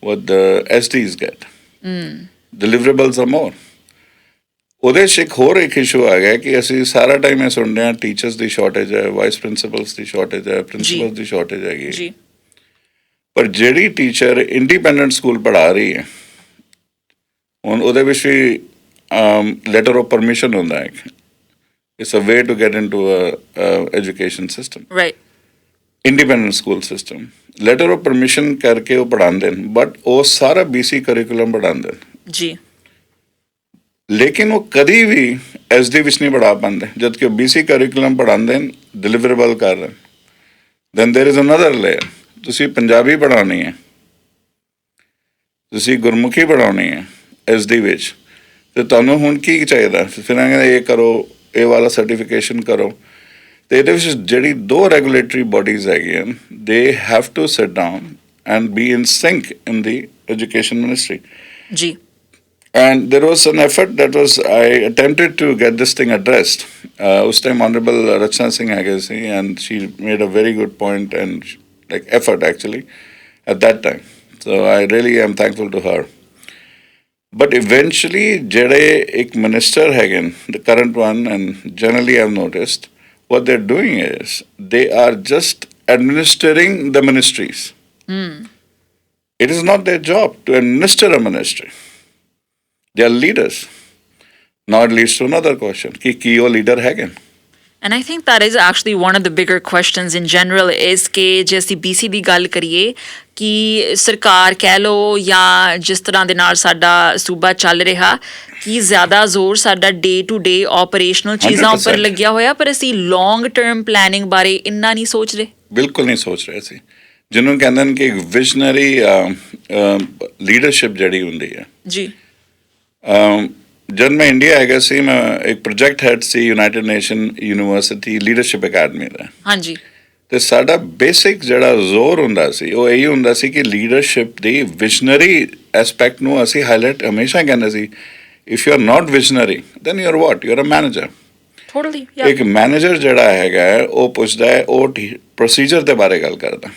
what the SDs get, deliverables are more. ਉਹਦੇ 'ਚ ਇੱਕ ਹੋਰ ਇੱਕ ਇਸ਼ੂ ਆ ਗਿਆ ਕਿ ਅਸੀਂ ਸਾਰਾ ਟਾਈਮ ਇਹ ਸੁਣਦੇ ਹਾਂ ਟੀਚਰਸ ਦੀ ਸ਼ਾਰਟੇਜ ਹੈ, ਵਾਈਸ ਪ੍ਰਿੰਸੀਪਲਸ ਦੀ ਸ਼ਾਰਟੇਜ ਹੈ, ਪ੍ਰਿੰਸੀਪਲਸ ਦੀ ਸ਼ਾਰਟੇਜ ਹੈਗੀ। ਜੀ ਪਰ ਜਿਹੜੀ ਟੀਚਰ ਇੰਡੀਪੈਂਡੈਂਟ ਸਕੂਲ ਪੜ੍ਹਾ ਰਹੀ ਹੈ, ਹੁਣ ਉਹਦੇ ਵਿੱਚ ਵੀ ਲੈਟਰ ਆਫ ਪਰਮਿਸ਼ਨ ਹੁੰਦਾ ਹੈ। It's a way to get into education system, right independent school system. Letter of permission ਕਰਕੇ ਉਹ ਪੜ੍ਹਾਉਂਦੇ ਨੇ, ਬਟ ਉਹ ਸਾਰਾ BC ਕਰਿਕੂਲਮ ਪੜ੍ਹਾਉਂਦੇ ਨੇ, ਜੀ ਲੇਕਿਨ ਉਹ ਕਦੀ ਵੀ SD ਵਿੱਚ ਨਹੀਂ ਪੜ੍ਹਾ ਪਾਉਂਦੇ, ਜਦ ਕਿ ਉਹ BC ਕਰਿਕੂਲਮ ਪੜ੍ਹਾਉਂਦੇ ਨੇ, ਡਿਲੀਵਰੇਬਲ ਕਰ ਰਹੇ। Then there is another layer, ਤੁਸੀਂ ਪੰਜਾਬੀ ਪੜ੍ਹਾਉਣੀ ਹੈ, ਤੁਸੀਂ ਗੁਰਮੁਖੀ ਪੜ੍ਹਾਉਣੀ ਹੈ SD ਵਿੱਚ, ਅਤੇ ਤੁਹਾਨੂੰ ਹੁਣ ਕੀ ਚਾਹੀਦਾ, ਫਿਰ ਇਹ ਕਰੋ, ਇਹ ਵਾਲਾ ਸਰਟੀਫਿਕੇਸ਼ਨ ਕਰੋ। ਅਤੇ ਇਹਦੇ ਵਿੱਚ ਜਿਹੜੀ ਦੋ ਰੈਗੂਲੇਟਰੀ ਬੋਡੀਜ਼ ਹੈਗੀਆਂ, they have to sit down and be in sync in the education ministry. ਜੀ And there was an effort I attempted to get this thing addressed. Us time Honorable Rachna Singh Agasi, and she made a very good point and effort actually at that time. So I really am thankful to her. But eventually, jede ek minister hagen, the current one, and generally I've noticed, what they're doing is they are just administering the ministries. It is not their job to administer a ministry. They are leaders. Now it leads to another question, ki ਉਹ leader ਹੈਗੇ? And I think that is actually one of the bigger questions in general is ਕਿ ਜੇ ਅਸੀਂ BC ਦੀ ਗੱਲ ਕਰੀਏ ਕਿ ਸਰਕਾਰ ਕਹਿ ਲਓ ਜਾਂ ਜਿਸ ਤਰ੍ਹਾਂ ਦੇ ਨਾਲ ਸਾਡਾ ਸੂਬਾ ਚੱਲ ਰਿਹਾ, ਕਿ ਜ਼ਿਆਦਾ ਜ਼ੋਰ ਸਾਡਾ ਡੇ ਟੂ ਡੇ ਆਪਰੇਸ਼ਨਲ ਚੀਜ਼ਾਂ ਉੱਪਰ 100% ਲੱਗਿਆ ਹੋਇਆ, ਪਰ ਅਸੀਂ ਲੌਂਗ ਟਰਮ ਪਲੈਨਿੰਗ ਬਾਰੇ ਇੰਨਾ ਨਹੀਂ ਸੋਚ ਰਹੇ। ਬਿਲਕੁਲ ਨਹੀਂ ਸੋਚ ਰਹੇ ਸੀ, ਜਿਹਨੂੰ ਕਹਿੰਦੇ ਨੇ ਕਿ ਇੱਕ ਵਿਜ਼ਨਰੀ ਲੀਡਰਸ਼ਿਪ ਜਿਹੜੀ ਹੁੰਦੀ ਹੈ। ਜੀ ਜਦ ਮੈਂ ਇੰਡੀਆ ਹੈਗਾ ਸੀ, ਮੈਂ ਇੱਕ ਪ੍ਰੋਜੈਕਟ ਹੈਡ ਸੀ United Nation University leadership academy ਦਾ। ਹਾਂਜੀ। ਅਤੇ ਸਾਡਾ ਬੇਸਿਕ ਜਿਹੜਾ ਜ਼ੋਰ ਹੁੰਦਾ ਸੀ ਉਹ ਇਹੀ ਹੁੰਦਾ ਸੀ ਕਿ ਲੀਡਰਸ਼ਿਪ ਦੀ ਵਿਜ਼ਨਰੀ ਐਸਪੈਕਟ ਨੂੰ ਅਸੀਂ ਹਾਈਲਾਈਟ ਹਮੇਸ਼ਾ ਕਹਿੰਦੇ ਸੀ। If you are not visionary then you are what, you are a manager. Totally, ਇੱਕ ਮੈਨੇਜਰ ਜਿਹੜਾ ਹੈਗਾ ਉਹ ਪੁੱਛਦਾ ਹੈ, ਉਹ ਪ੍ਰੋਸੀਜਰ ਦੇ ਬਾਰੇ ਗੱਲ ਕਰਦਾ।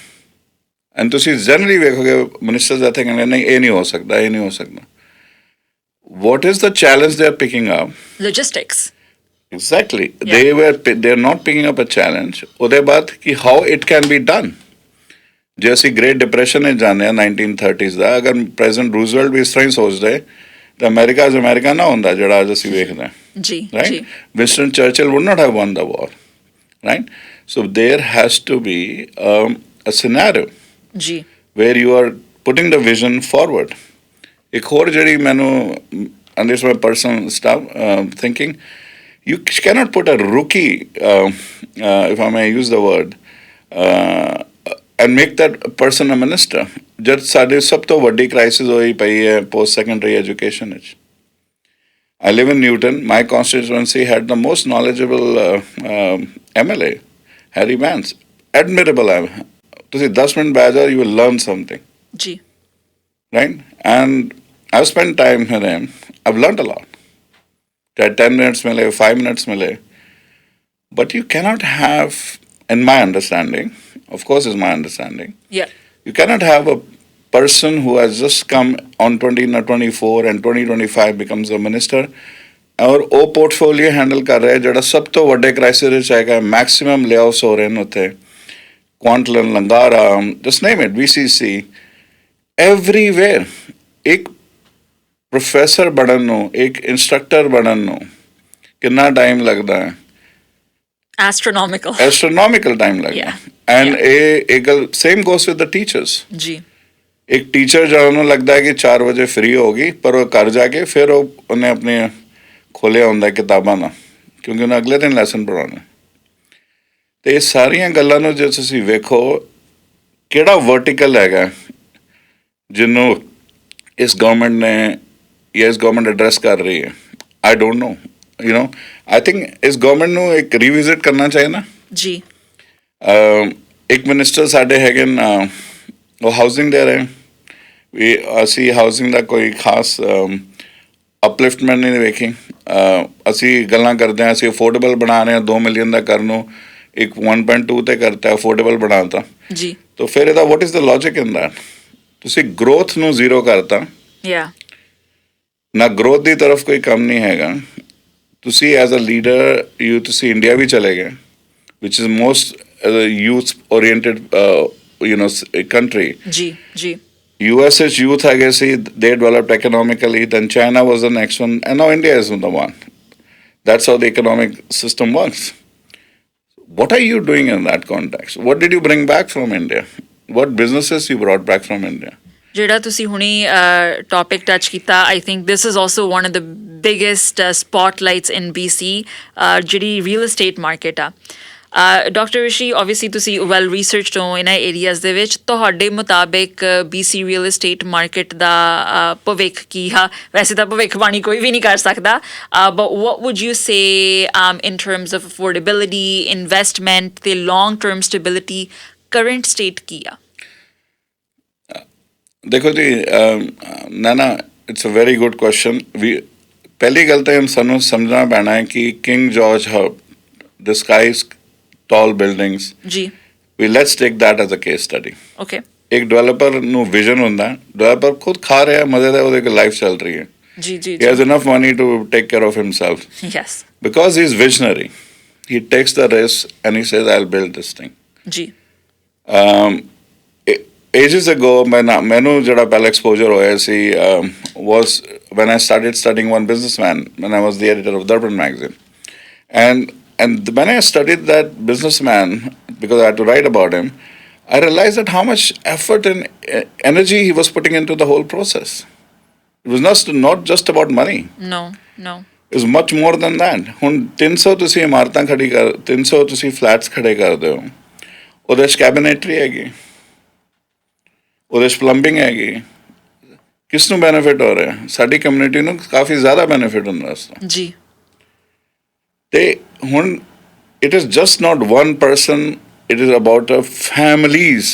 ਐਂਡ ਤੁਸੀਂ ਜਨਰਲੀ ਵੇਖੋਗੇ ਮਿਨਿਸਟਰਸ ਇੱਥੇ ਕਹਿੰਦੇ ਨਹੀਂ ਇਹ ਨਹੀਂ ਹੋ ਸਕਦਾ, ਇਹ ਨਹੀਂ ਹੋ ਸਕਦਾ। What is the challenge they are picking up? Logistics. Exactly. Yeah. They are not picking up a challenge. ਉਹਦੇ ਬਾਅਦ ਕਿ how it can be done. ਜੇ ਅਸੀਂ ਗ੍ਰੇਟ ਡਿਪਰੈਸ਼ਨ ਵਿੱਚ ਜਾਂਦੇ ਹਾਂ 1930s ਦਾ, ਅਗਰ ਪ੍ਰੈਜ਼ੀਡੈਂਟ ਰੂਜ਼ਵੈਲਟ ਵੀ ਇਸ ਤਰ੍ਹਾਂ ਹੀ ਸੋਚਦੇ ਤਾਂ ਅਮਰੀਕਾ ਨਾ ਹੁੰਦਾ ਜਿਹੜਾ ਅੱਜ ਅਸੀਂ ਵੇਖਦੇ ਹਾਂ। ਜੀ right? Winston Churchill would not have won the war, right? So there has to be a scenario where you are putting the vision forward. ਇੱਕ ਹੋਰ ਜਿਹੜੀ ਮੈਨੂੰ and this is my personal stuff thinking, you cannot put a rookie, if I may use the word, and make that person a minister. ਜਦ ਸਾਡੇ ਸਭ ਤੋਂ ਵੱਡੀ crisis ਹੋਈ ਪਈ ਹੈ ਪੋਸਟ ਸੈਕੰਡਰੀ ਐਜੂਕੇਸ਼ਨ ਵਿੱਚ. I live in Newton. My constituency had the most knowledgeable MLA, Harry Vance. Admirable. ਤੁਸੀਂ 10 ਮਿੰਟ ਬੈਠ ਜਾਓ, you will learn something. ਜੀ. Right? And I've spent time with him. I've learned a lot. 10 minutes mile, 5 minutes mile. But you cannot have, in my understanding, of course it's my understanding, Yeah. you cannot have a person who has just come on 2024 and 2025 becomes a minister और ਉਹ portfolio handle ਕਰ ਰਿਹਾ ਜਿਹੜਾ ਸਭ ਤੋਂ ਵੱਡੇ crisis ਵਿੱਚ ਹੈਗਾ. ਮੈਕਸਿਮਮ ਲੇਆਫਸ ਹੋ ਰਹੇ ਨੇ ਉੱਥੇ. Kwantlen, Langara, just name it, BCC, everywhere. ਇੱਕ ਪ੍ਰੋਫੈਸਰ ਬਣਨ ਨੂੰ, ਇੱਕ ਇੰਸਟਰਕਟਰ ਬਣਨ ਨੂੰ ਕਿੰਨਾ ਟਾਈਮ ਲੱਗਦਾ ਹੈ? ਐਸਟਰੋਨੋਮਿਕਲ ਟਾਈਮ ਲੱਗਦਾ. ਐਂਡ ਇਹ ਗੱਲ same goes with the teachers. ਜੀ. ਇੱਕ ਟੀਚਰ ਜਿਹੜਾ ਉਹਨੂੰ ਲੱਗਦਾ ਹੈ ਕਿ 4 ਵਜੇ ਫ੍ਰੀ ਹੋ ਗਈ, ਪਰ ਉਹ ਘਰ ਜਾ ਕੇ ਫਿਰ ਉਹਨੇ ਆਪਣੇ ਖੋਲ੍ਹਿਆ ਹੁੰਦਾ ਕਿਤਾਬਾਂ ਦਾ, ਕਿਉਂਕਿ ਉਹਨੇ ਅਗਲੇ ਦਿਨ ਲੈਸਨ ਪੜ੍ਹਾਉਣਾ. ਅਤੇ ਇਹ ਸਾਰੀਆਂ ਗੱਲਾਂ ਨੂੰ ਜੇ ਤੁਸੀਂ ਵੇਖੋ, ਕਿਹੜਾ ਵਰਟੀਕਲ ਹੈਗਾ ਜਿਹਨੂੰ ਇਸ ਗਵਰਨਮੈਂਟ ਨੇ ਜਾਂ ਇਸ ਗਵਰਨਮੈਂਟ ਐਡਰੈਸ ਕਰ ਰਹੀ ਹੈ? I don't know. I think ਇਸ ਗਵਰਨਮੈਂਟ ਨੂੰ ਇੱਕ ਰੀਵਿਜ਼ਿਟ ਕਰਨਾ ਚਾਹੀਦਾ. ਜੀ. ਇੱਕ ਮਿਨਿਸਟਰ ਸਾਡੇ ਹੈਗੇ ਨਾ, ਉਹ ਹਾਊਸਿੰਗ ਦੇ ਰਹੇ. ਅਸੀਂ ਹਾਊਸਿੰਗ ਦਾ ਕੋਈ ਖਾਸ ਅਪਲਿਫਟਮੈਂਟ ਨਹੀਂ ਵੇਖੀ. ਅਸੀਂ ਗੱਲਾਂ ਕਰਦੇ ਹਾਂ, ਅਸੀਂ ਅਫੋਰਡੇਬਲ ਬਣਾ ਰਹੇ ਹਾਂ. 2 ਮਿਲੀਅਨ ਦਾ ਕਰਨ ਨੂੰ ਇੱਕ 1.2 ਤੇ ਕਰਤਾ, ਅਫੋਰਡੇਬਲ ਬਣਾਤਾ. ਜੀ. ਤਾਂ ਫਿਰ ਇਹਦਾ what is the logic in that? ਤੁਸੀਂ ਗਰੋਥ ਨੂੰ ਜ਼ੀਰੋ ਕਰਤਾ. ਨਾ ਗਰੋਥ ਦੀ ਤਰਫ ਕੋਈ ਕੰਮ ਨਹੀਂ ਹੈਗਾ. ਤੁਸੀਂ ਐਜ਼ ਅ ਲੀਡਰ ਤੁਸੀਂ ਇੰਡੀਆ ਵੀ ਚਲੇ ਗਏ, which is most youth oriented country. Ji. US is youth, I guess, they developed economically, then China was the next one, and now India is the one. That's how the economic system works. What are you doing in that context? What did you bring back from India? What businesses you brought back from India? ਜਿਹੜਾ ਤੁਸੀਂ ਹੁਣੀ topic touch ਕੀਤਾ, I think this is also one of the biggest spotlights in BC, ਜਿਹੜੀ real estate market ਆ. Doctor Rishi, obviously ਤੁਸੀਂ well researched ਹੋ ਇਹਨਾਂ areas ਦੇ ਵਿੱਚ. ਤੁਹਾਡੇ ਮੁਤਾਬਿਕ BC ਰੀਅਲ estate ਮਾਰਕੀਟ ਦਾ ਭਵਿੱਖ ਕੀ ਆ? ਵੈਸੇ ਤਾਂ ਭਵਿੱਖਬਾਣੀ ਕੋਈ ਵੀ ਨਹੀਂ ਕਰ ਸਕਦਾ, but what would you say in terms of affordability, investment ਤੇ long term stability current state ਕੀ ਆ? ਦੇਖੋ ਜੀ ਨਾ it's a very good question. ਪਹਿਲੀ ਗੱਲ ਤਾਂ ਸਾਨੂੰ ਸਮਝਣਾ ਪੈਣਾ ਹੈ ਕਿ king George hub, the skies, tall buildings. ਜੀ. Let's take that as a case study. Okay. ਇੱਕ ਡਿਵੈਲਪਰ ਨੂੰ ਵਿਜ਼ਨ ਹੁੰਦਾ, ਡਿਵੈਲਪਰ ਖੁਦ ਖਾ ਰਿਹਾ, ਮਜ਼ੇ ਦਾ ਉਹਦੇ ਕੋਲ ਲਾਈਫ ਚੱਲ ਰਹੀ ਹੈ. ਜੀ. He has enough money to take care of himself. Yes. Because he is visionary. He takes the risk and he says, I'll build this thing. ਜੀ. Ages ago, ਮੈਨੂੰ ਜਿਹੜਾ ਪਹਿਲਾ exposure ਹੋਇਆ ਸੀ was when I started studying one businessman when I was the editor of Darpan magazine. And when I studied that businessman, because I had to write about him, I realized that how much effort and energy he was putting into the whole process. It was not just about money. No. It was much more than that. ਹੁਣ 300 ਤੁਸੀਂ ਇਮਾਰਤਾਂ ਖੜੀ ਕਰ, 300 ਤੁਸੀਂ flats ਖੜੇ ਕਰਦੇ ਹੋ, ਉਹਦੇ 'ਚ ਕੈਬਨੇਟਰੀ ਹੈਗੀ, ਉਹਦੇ 'ਚ ਪਲੰਬਿੰਗ ਹੈਗੀ. ਕਿਸ ਨੂੰ ਬੈਨੀਫਿਟ ਹੋ ਰਿਹਾ? ਸਾਡੀ ਕਮਿਊਨਿਟੀ ਨੂੰ ਕਾਫੀ ਜ਼ਿਆਦਾ ਬੈਨੀਫਿਟ ਹੁੰਦਾ ਇਸ ਤੋਂ. ਜੀ. ਤੇ ਹੁਣ it is just not one person, it is about families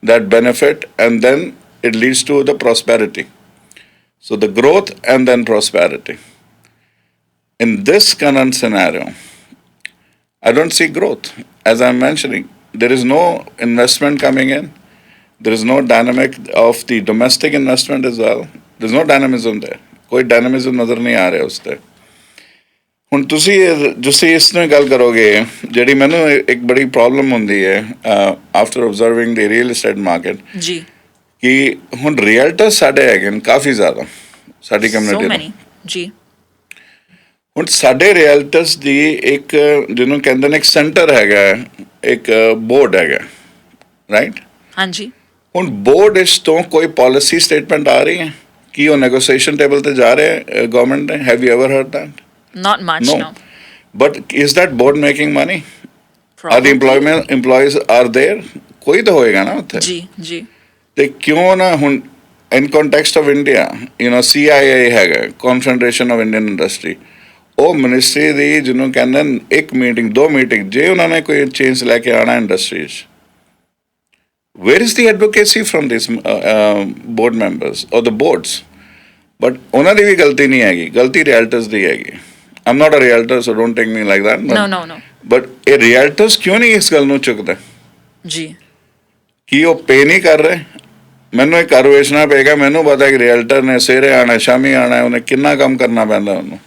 that benefit, and then it leads to the prosperity. So the growth and then prosperity. In this current scenario, I don't see growth. As I'm mentioning, there is no investment coming in. There is no dynamic of the domestic investment as well. There's no dynamism there. ਕੋਈ dynamism ਨਜ਼ਰ ਨਹੀਂ ਆ ਰਿਹਾ ਉਸ 'ਤੇ. ਹੁਣ ਤੁਸੀਂ ਇਸ ਨੂੰ ਗੱਲ ਕਰੋਗੇ, ਜਿਹੜੀ ਮੈਨੂੰ ਇੱਕ ਬੜੀ ਪ੍ਰੋਬਲਮ ਹੁੰਦੀ ਹੈ ਆਫਟਰ ਆਬਜ਼ਰਵਿੰਗ ਦੀ ਰੀਅਲ estate ਮਾਰਕੀਟ, ਜੀ, ਕਿ ਹੁਣ ਰੀਅਲਟਰ ਸਾਡੇ ਹੈਗੇ ਨੇ ਕਾਫੀ ਜ਼ਿਆਦਾ ਸਾਡੀ ਕਮਿਊਨਿਟੀ. ਜੀ. ਹੁਣ ਸਾਡੇ ਰੀਅਲਟਰਸ ਦੀ ਇੱਕ ਜਿਹਨੂੰ ਕਹਿੰਦੇ ਨੇ ਇੱਕ ਸੈਂਟਰ ਹੈਗਾ, ਇੱਕ ਬੋਰਡ ਹੈਗਾ, ਰਾਈਟ? ਹਾਂਜੀ. ਹੁਣ ਬੋਰਡ ਇਸ ਤੋਂ ਕੋਈ ਪਾਲਿਸੀ ਸਟੇਟਮੈਂਟ ਆ ਰਹੀ ਹੈ ਕਿ ਉਹ ਨੈਗੋਸੀਏਸ਼ਨ ਟੇਬਲ 'ਤੇ ਜਾ ਰਹੇ ਗਵਰਨਮੈਂਟ ਨੇ? Have you ever heard that? Not much, no. But is that board making money? Probably. Are the employees are there? ਕੋਈ ਤਾਂ ਹੋਏਗਾ ਨਾ ਉੱਥੇ। ਜੀ ਜੀ ਤੇ ਕਿਉਂ ਨਾ ਹੁਣ ਇਨ ਕੰਟੈਕਸਟ ਆਫ ਇੰਡੀਆ CIA ਹੈਗਾ, ਕਨਫੈਡਰੇਸ਼ਨ ਆਫ ਇੰਡੀਅਨ ਇੰਡਸਟਰੀ, ਉਹ ਮਿਨਿਸਟਰੀ ਦੀ ਜਿਹਨੂੰ ਕਹਿੰਦੇ ਨੇ ਇੱਕ ਮੀਟਿੰਗ 2 ਮੀਟਿੰਗ, ਜੇ ਉਹਨਾਂ ਨੇ ਕੋਈ ਚੇਂਜ ਲੈ ਕੇ ਆਉਣਾ ਇੰਡਸਟਰੀ 'ਚ, where is the advocacy firm this board members ਔਰ ਦ ਬੋਰਡਸ? ਬਟ ਉਹਨਾਂ ਦੀ ਵੀ ਗਲਤੀ ਨਹੀਂ ਹੈਗੀ, ਗਲਤੀ ਰੀਅਲਟਰਸ ਦੀ ਹੈਗੀ। I'm not a realtor, so don't take me like that. no but ਇਹ ਰੀਅਲਟਰਸ ਕਿਉਂ ਨਹੀਂ ਇਸ ਗੱਲ ਨੂੰ ਚੁੱਕਦੇ? ਜੀ ਕੀ ਉਹ ਪੇ ਨਹੀਂ ਕਰ ਰਹੇ? ਮੈਨੂੰ ਇੱਕ ਘਰ ਵੇਚਣਾ ਪਏਗਾ, ਮੈਨੂੰ ਪਤਾ ਕਿ ਰੀਅਲਟਰ ਨੇ ਸਵੇਰੇ ਆਉਣਾ ਸ਼ਾਮੀ ਆਉਣਾ, ਉਹਨੇ ਕਿੰਨਾ ਕੰਮ ਕਰਨਾ ਪੈਂਦਾ ਉਹਨੂੰ,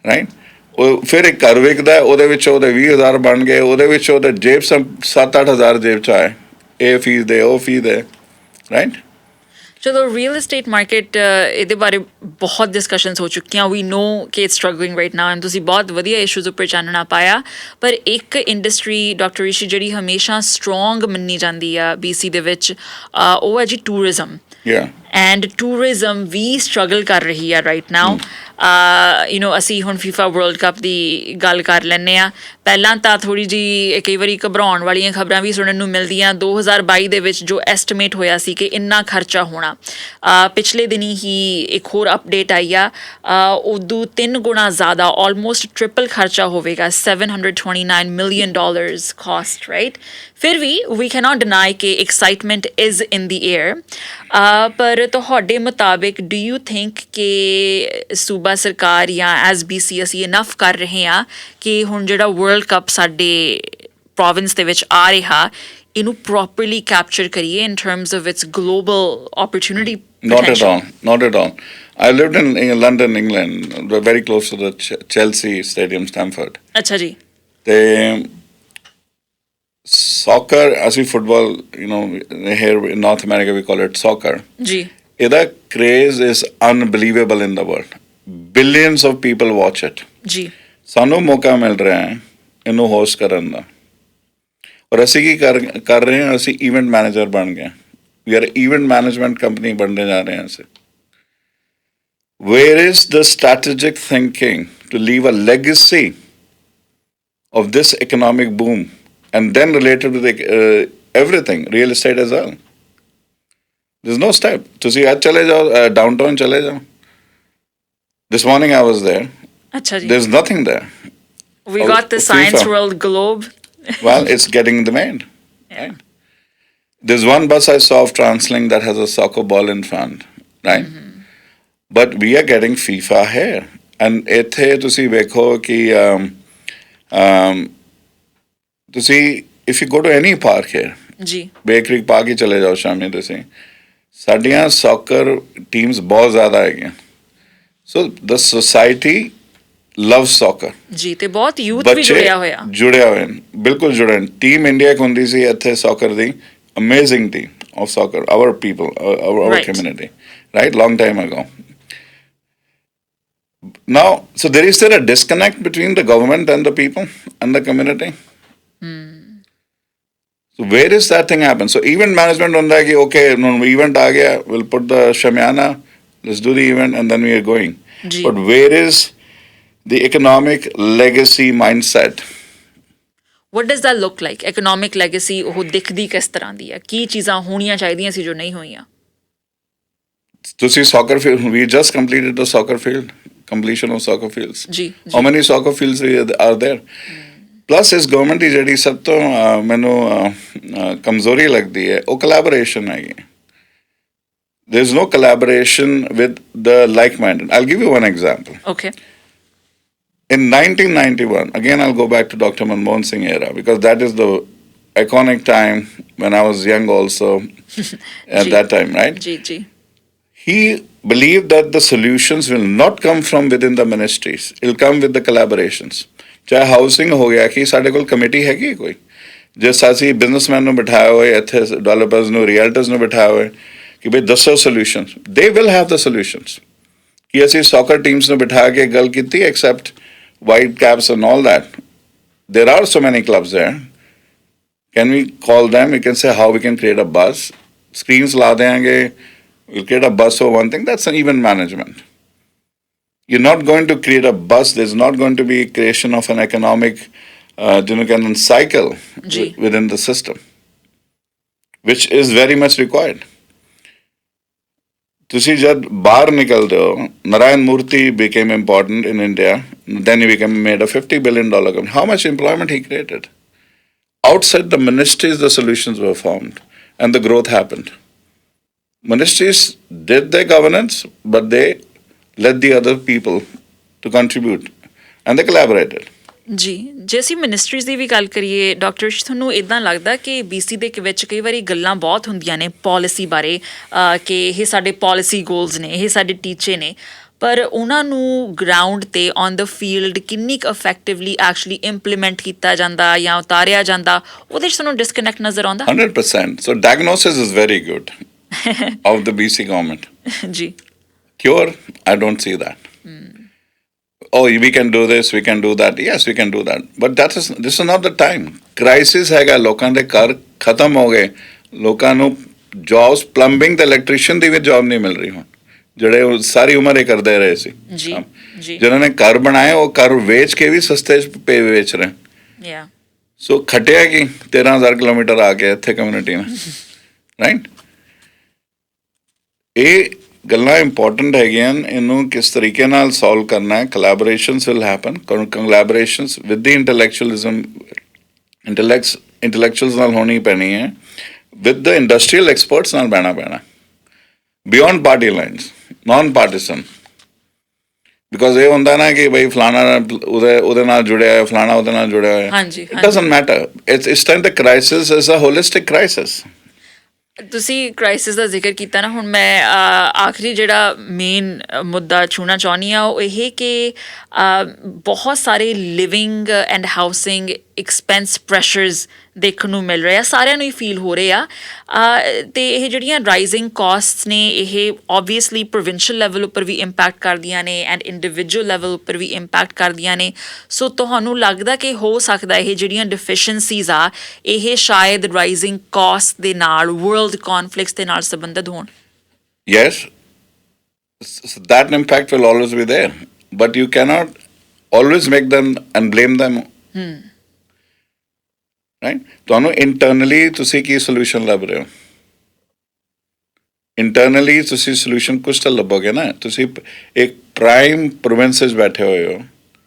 ਰਾਈਟ? ਉਹ ਫਿਰ ਇੱਕ ਘਰ ਵਿਕਦਾ, ਉਹਦੇ ਵਿੱਚ ਉਹਦੇ 20,000 ਬਣ ਗਏ, ਉਹਦੇ ਵਿੱਚ ਉਹਦੇ ਜੇਬ 7-8 ਹਜ਼ਾਰ ਜੇਬ 'ਚ ਆਏ, ਇਹ ਫੀਸ ਦੇ ਉਹ ਫੀਸ ਦੇ, ਰਾਈਟ? ਚਲੋ ਰੀਅਲ ਏਸਟੇਟ ਮਾਰਕੀਟ ਇਹਦੇ ਬਾਰੇ ਬਹੁਤ ਡਿਸਕਸ਼ਨਸ ਹੋ ਚੁੱਕੀਆਂ, ਵੀ ਨੋ ਕਿ it's struggling right now, and ਤੁਸੀਂ ਬਹੁਤ ਵਧੀਆ ਇਸ਼ੂਜ਼ ਉੱਪਰ ਚਾਨਣਾ ਪਾਇਆ। ਪਰ ਇੱਕ ਇੰਡਸਟਰੀ ਡਾਕਟਰ ਰਿਸ਼ੀ ਜਿਹੜੀ ਹਮੇਸ਼ਾ ਸਟਰੋਂਗ ਮੰਨੀ ਜਾਂਦੀ ਆ BC ਦੇ ਵਿੱਚ, ਉਹ ਹੈ ਜੀ ਟੂਰਿਜ਼ਮ। ਐਂਡ ਟੂਰਿਜ਼ਮ ਵੀ ਸਟਰਗਲ ਕਰ ਰਹੀ ਆ ਰਾਈਟ ਨਾਓ। ਅਸੀਂ ਹੁਣ FIFA ਵਰਲਡ ਕੱਪ ਦੀ ਗੱਲ ਕਰ ਲੈਂਦੇ ਹਾਂ। ਪਹਿਲਾਂ ਤਾਂ ਥੋੜ੍ਹੀ ਜਿਹੀ ਕਈ ਵਾਰੀ ਘਬਰਾਉਣ ਵਾਲੀਆਂ ਖਬਰਾਂ ਵੀ ਸੁਣਨ ਨੂੰ ਮਿਲਦੀਆਂ। 2022 ਦੇ ਵਿੱਚ ਜੋ ਐਸਟੀਮੇਟ ਹੋਇਆ ਸੀ ਕਿ ਇੰਨਾ ਖਰਚਾ ਹੋਣਾ, ਪਿਛਲੇ ਦਿਨੀ ਹੀ ਇੱਕ ਹੋਰ ਅਪਡੇਟ ਆਈ ਆ, ਉਦੋਂ 3 ਗੁਣਾ ਜ਼ਿਆਦਾ, ਆਲਮੋਸਟ ਟ੍ਰਿਪਲ ਖਰਚਾ ਹੋਵੇਗਾ, $729 million ਕਾਸਟ, ਰਾਈਟ? ਫਿਰ ਵੀ ਵੀ ਕੈਨੋਟ ਡਿਨਾਈ ਕਿ excitement is in the air. ਪਰ ਤੁਹਾਡੇ ਮੁਤਾਬਿਕ ਡੂ ਯੂ ਥਿੰਕ ਕਿ ਸੂਬਾ ਸਰਕਾਰ ਜਾਂ ਐਜ਼ BC ਅਸੀਂ ਇਨਫ ਕਰ ਰਹੇ ਹਾਂ ਕਿ ਹੁਣ ਜਿਹੜਾ ਵਰਲਡ ਕੱਪ ਸਾਡੇ ਪ੍ਰੋਵਿੰਸ ਦੇ ਵਿੱਚ ਆ ਰਿਹਾ, ਇਹਨੂੰ ਪ੍ਰੋਪਰਲੀ ਕੈਪਚਰ ਕਰੀਏ ਇਨ terms of its global opportunity? Not at all, not at all. I lived in London, England, very close to the Chelsea Stadium, Stamford. ਅੱਛਾ ਜੀ। ਤੇ soccer, ਅਸੀਂ football, here in North America we call it soccer. ਜੀ। ਇਹਦਾ craze is unbelievable in the world. Billions of people watch it. ਜੀ। ਸਾਨੂੰ ਮੌਕਾ ਮਿਲ ਰਿਹਾ ਹੈ ਇਹਨੂੰ ਹੋਸਟ ਕਰਨ ਦਾ, ਔਰ ਅਸੀਂ ਕੀ ਕਰ ਰਹੇ ਹਾਂ? ਅਸੀਂ ਇਵੈਂਟ ਮੈਨੇਜਰ ਬਣ ਗਏ। We are event management company ਬਣਨੇ ਜਾ ਰਹੇ ਹਾਂ ਅਸੀਂ। Where is the strategic thinking to leave a legacy of this economic boom, and then related to everything, real estate as well. There's no step. ਤੁਸੀਂ ਅੱਜ ਚਲੇ ਜਾਓ, ਡਾਊਨਟਾਊਨ ਚਲੇ ਜਾਓ। This morning I was there. ਅੱਛਾ ਜੀ। There's nothing there. We got the Science World Globe. Well, it's getting demand. Yeah. Right? There's one bus I saw of TransLink that has a soccer ball in front, right? But we are getting FIFA here. And ਇੱਥੇ ਤੁਸੀਂ ਵੇਖੋ ਕਿ ਤੁਸੀਂ if you go to any park here, ਜੀ। Bakery park ਹੀ ਚਲੇ ਜਾਓ ਸ਼ਾਮੀ ਤੁਸੀਂ, ਸਾਡੀਆਂ ਸੌਕਰ ਟੀਮਸ ਬਹੁਤ ਜ਼ਿਆਦਾ ਹੈਗੀਆਂ। ਸੋ ਦ ਸੋਸਾਇਟੀ ਲਵ ਸੌਕਰ। ਜੀ। ਤੇ ਬਹੁਤ ਯੂਥ ਵੀ ਜੁੜਿਆ ਹੋਇਆ ਨੇ, ਬਿਲਕੁਲ ਜੁੜੇ ਨੇ। ਟੀਮ ਇੰਡੀਆ ਇੱਕ ਹੁੰਦੀ ਸੀ ਇੱਥੇ ਸੌਕਰ ਦੀ, amazing team of soccer, our people, our community, right, long time ago. Now, so is there a disconnect between the government and the people and the community? So where is that thing happen? So event management on that, okay, no event aa gaya, we'll put the shamiana, let's do the event, and then we are going. ਜੀ। But where is the economic legacy mindset? What does that look like? Economic legacy ਉਹ ਦਿਖਦੀ ਕਿਸ ਤਰ੍ਹਾਂ ਦੀ ਹੈ? ਕੀ ਚੀਜ਼ਾਂ ਹੋਣੀਆਂ ਚਾਹੀਦੀਆਂ ਸੀ ਜੋ ਨਹੀਂ ਹੋਈਆਂ? ਤੁਸੀਂ soccer field, we just completed the soccer field, completion of soccer fields. ਜੀ। How many soccer fields are there? Plus ਇਸ ਗਵਰਨਮੈਂਟ ਦੀ ਜਿਹੜੀ ਸਭ ਤੋਂ ਮੈਨੂੰ ਕਮਜ਼ੋਰੀ ਲੱਗਦੀ ਹੈ, ਉਹ collaboration ਹੈਗੀ। There is no collaboration with the like-minded. I'll give you one example. Okay. In 1991, again I'll go back to Dr. Manmohan Singh era, because that is the iconic time when I was young also at that time, right? ਜੀ ਜੀ। He believed that the solutions will not come from within the ministries. It will come with the collaborations. ਚਾਹੇ housing ਹੋ ਗਿਆ, ਕਿ ਸਾਡੇ ਕੋਲ committee ਹੈਗੀ ਕੋਈ, ਜਿਸ ਅਸੀਂ ਬਿਜ਼ਨਸਮੈਨ ਨੂੰ ਬਿਠਾਇਆ ਹੋਏ, ਇੱਥੇ ਡਿਵੈਲਪਰਸ ਨੂੰ, ਰੀਅਲਟਰਸ ਨੂੰ ਬਿਠਾਇਆ ਹੋਏ ਕਿ ਬਈ ਦੱਸੋ solutions. They will have the solutions. ਕਿ ਅਸੀਂ ਸੌਕਰ ਟੀਮਸ ਨੂੰ ਬਿਠਾ ਕੇ ਗੱਲ ਕੀਤੀ, except white caps and all that, there are so many clubs there. Can we call them, we can say how we can create a buzz, screens ਲਾ ਦੇਾਂਗੇ, we'll create a buzz for one thing. That's an event management. You're not going to create a buzz. There's not going to be creation of an economic cycle within the system. which is very much required. ਤੁਸੀਂ ਜਦ ਬਾਹਰ ਨਿਕਲਦੇ ਹੋ, Narayan Murthy became important in India, then he became made a $50 billion company. How much employment he created? Outside the ministries, the solutions were found and the growth happened. Ministries did their governance, but they let the other people to contribute and they collaborated. ਜੀ, ਜੇ ਅਸੀਂ ਮਿਨਿਸਟਰੀਜ਼ ਦੀ ਵੀ ਗੱਲ ਕਰੀਏ doctor, ਤੁਹਾਨੂੰ ਇੱਦਾਂ ਲੱਗਦਾ ਕਿ BC ਦੇ ਵਿੱਚ ਕਈ ਵਾਰੀ ਗੱਲਾਂ ਬਹੁਤ ਹੁੰਦੀਆਂ ਨੇ ਪਾਲਿਸੀ ਬਾਰੇ ਕਿ ਇਹ ਸਾਡੇ ਪਾਲਿਸੀ ਗੋਲਸ ਨੇ, ਇਹ ਸਾਡੇ ਟੀਚੇ ਨੇ, ਪਰ ਉਹਨਾਂ ਨੂੰ ਗਰਾਊਂਡ 'ਤੇ ਔਨ ਦ ਫੀਲਡ ਕਿੰਨੀ ਕੁ ਇਫੈਕਟਿਵਲੀ ਐਕਚੁਅਲੀ ਇੰਪਲੀਮੈਂਟ ਕੀਤਾ ਜਾਂਦਾ ਜਾਂ ਉਤਾਰਿਆ ਜਾਂਦਾ, ਉਹਦੇ 'ਚ ਤੁਹਾਨੂੰ ਡਿਸਕਨੈਕਟ ਨਜ਼ਰ ਆਉਂਦਾ? 100%. So diagnosis is very good of the BC government. ਜੀ. Cure, I don't see that. Oh, we can do this, we can do that. Yes, we can do that. But this is not the time. Crisis ਹੈਗਾ, ਲੋਕਾਂ ਦੇ ਘਰ ਖਤਮ ਹੋ ਗਏ, ਲੋਕਾਂ ਨੂੰ ਜੌਬਸ, ਪਲੰਬਿੰਗ ਤੇ ਇਲੈਕਟ੍ਰੀਸ਼ੀਅਨ ਦੀ ਵੀ ਜੌਬ ਨਹੀਂ ਮਿਲ ਰਹੀ ਹੁਣ, ਜਿਹੜੇ ਸਾਰੀ ਉਮਰ ਇਹ ਕਰਦੇ ਰਹੇ ਸੀ। ਜੀ ਜੀ। ਜਿਨ੍ਹਾਂ ਨੇ ਘਰ ਬਣਾਏ ਉਹ ਘਰ ਵੇਚ ਕੇ ਵੀ ਸਸਤੇ ਪੇ ਵੇਚ ਰਹੇ। ਯਾ। ਸੋ ਖਟਿਆ ਕਿ 13,000 ਕਿਲੋਮੀਟਰ ਆ ਕੇ ਇੱਥੇ ਕਮਿਊਨਿਟੀ ਨੇ, ਰਾਈਟ? ਇਹ ਗੱਲਾਂ ਇੰਪੋਰਟੈਂਟ ਹੈਗੀਆਂ, ਇਹਨੂੰ ਕਿਸ ਤਰੀਕੇ ਨਾਲ ਸੋਲਵ ਕਰਨਾ ਹੈ। Collaborations will happen, collaborations with the intellectuals ਨਾਲ ਹੋਣੀ ਪੈਣੀ ਹੈ, ਵਿਦ ਦ ਇੰਡਸਟਰੀਅਲ ਐਕਸਪਰਟਸ ਨਾਲ ਬਹਿਣਾ ਪੈਣਾ, beyond party lines, non partisan. Because ਇਹ ਹੁੰਦਾ ਨਾ ਕਿ ਬਈ ਫਲਾਣਾ ਉਹਦੇ ਨਾਲ ਜੁੜਿਆ ਹੋਇਆ, ਫਲਾਣਾ ਉਹਦੇ ਨਾਲ ਜੁੜਿਆ ਹੋਇਆ। It doesn't matter. ਇਸ time the crisis is a holistic crisis. ਤੁਸੀਂ ਕ੍ਰਾਈਸਿਸ ਦਾ ਜ਼ਿਕਰ ਕੀਤਾ ਨਾ, ਹੁਣ ਮੈਂ ਆਖਰੀ ਜਿਹੜਾ ਮੇਨ ਮੁੱਦਾ ਛੂਹਣਾ ਚਾਹੁੰਦੀ ਹਾਂ ਉਹ ਇਹ ਕਿ ਬਹੁਤ ਸਾਰੇ living and housing expense pressures ਦੇਖਣ ਨੂੰ ਮਿਲ ਰਹੇ ਆ, ਸਾਰਿਆਂ ਨੂੰ ਹੀ ਫੀਲ ਹੋ ਰਹੇ ਆ, ਅਤੇ ਇਹ ਜਿਹੜੀਆਂ ਰਾਈਜ਼ਿੰਗ ਕਾਸਟਸ ਨੇ ਇਹ ਓਬਵੀਅਸਲੀ ਪ੍ਰੋਵਿੰਸ਼ੀਅਲ ਲੈਵਲ ਉੱਪਰ ਵੀ ਇੰਪੈਕਟ ਕਰਦੀਆਂ ਨੇ ਐਂਡ ਇੰਡੀਵਿਜੂਅਲ ਲੈਵਲ ਉੱਪਰ ਵੀ ਇੰਪੈਕਟ ਕਰਦੀਆਂ ਨੇ। ਸੋ ਤੁਹਾਨੂੰ ਲੱਗਦਾ ਕਿ ਹੋ ਸਕਦਾ ਇਹ ਜਿਹੜੀਆਂ ਡਿਫੀਸ਼ੈਂਸੀਜ਼ ਆ ਇਹ ਸ਼ਾਇਦ ਰਾਈਜ਼ਿੰਗ ਕਾਸਟ ਦੇ ਨਾਲ, ਵਰਲਡ ਕੌਨਫਲਿਕਟਸ ਦੇ ਨਾਲ ਸੰਬੰਧਿਤ ਹੋਣ? Yes, that impact will always be there, but you cannot always make them and blame them. Right? ਤੁਹਾਨੂੰ ਇੰਟਰਨਲੀ ਤੁਸੀਂ ਕੀ ਸੋਲੂਸ਼ਨ ਲੱਭ ਰਹੇ ਹੋ? ਇੰਟਰਨਲੀ ਤੁਸੀਂ ਸੋਲੂਸ਼ਨ ਕੁਛ ਤਾਂ ਲੱਭੋਗੇ ਨਾ। ਤੁਸੀਂ ਇੱਕ ਪ੍ਰਾਈਮ ਪ੍ਰੋਵਿੰਸ 'ਚ ਬੈਠੇ ਹੋਏ ਹੋ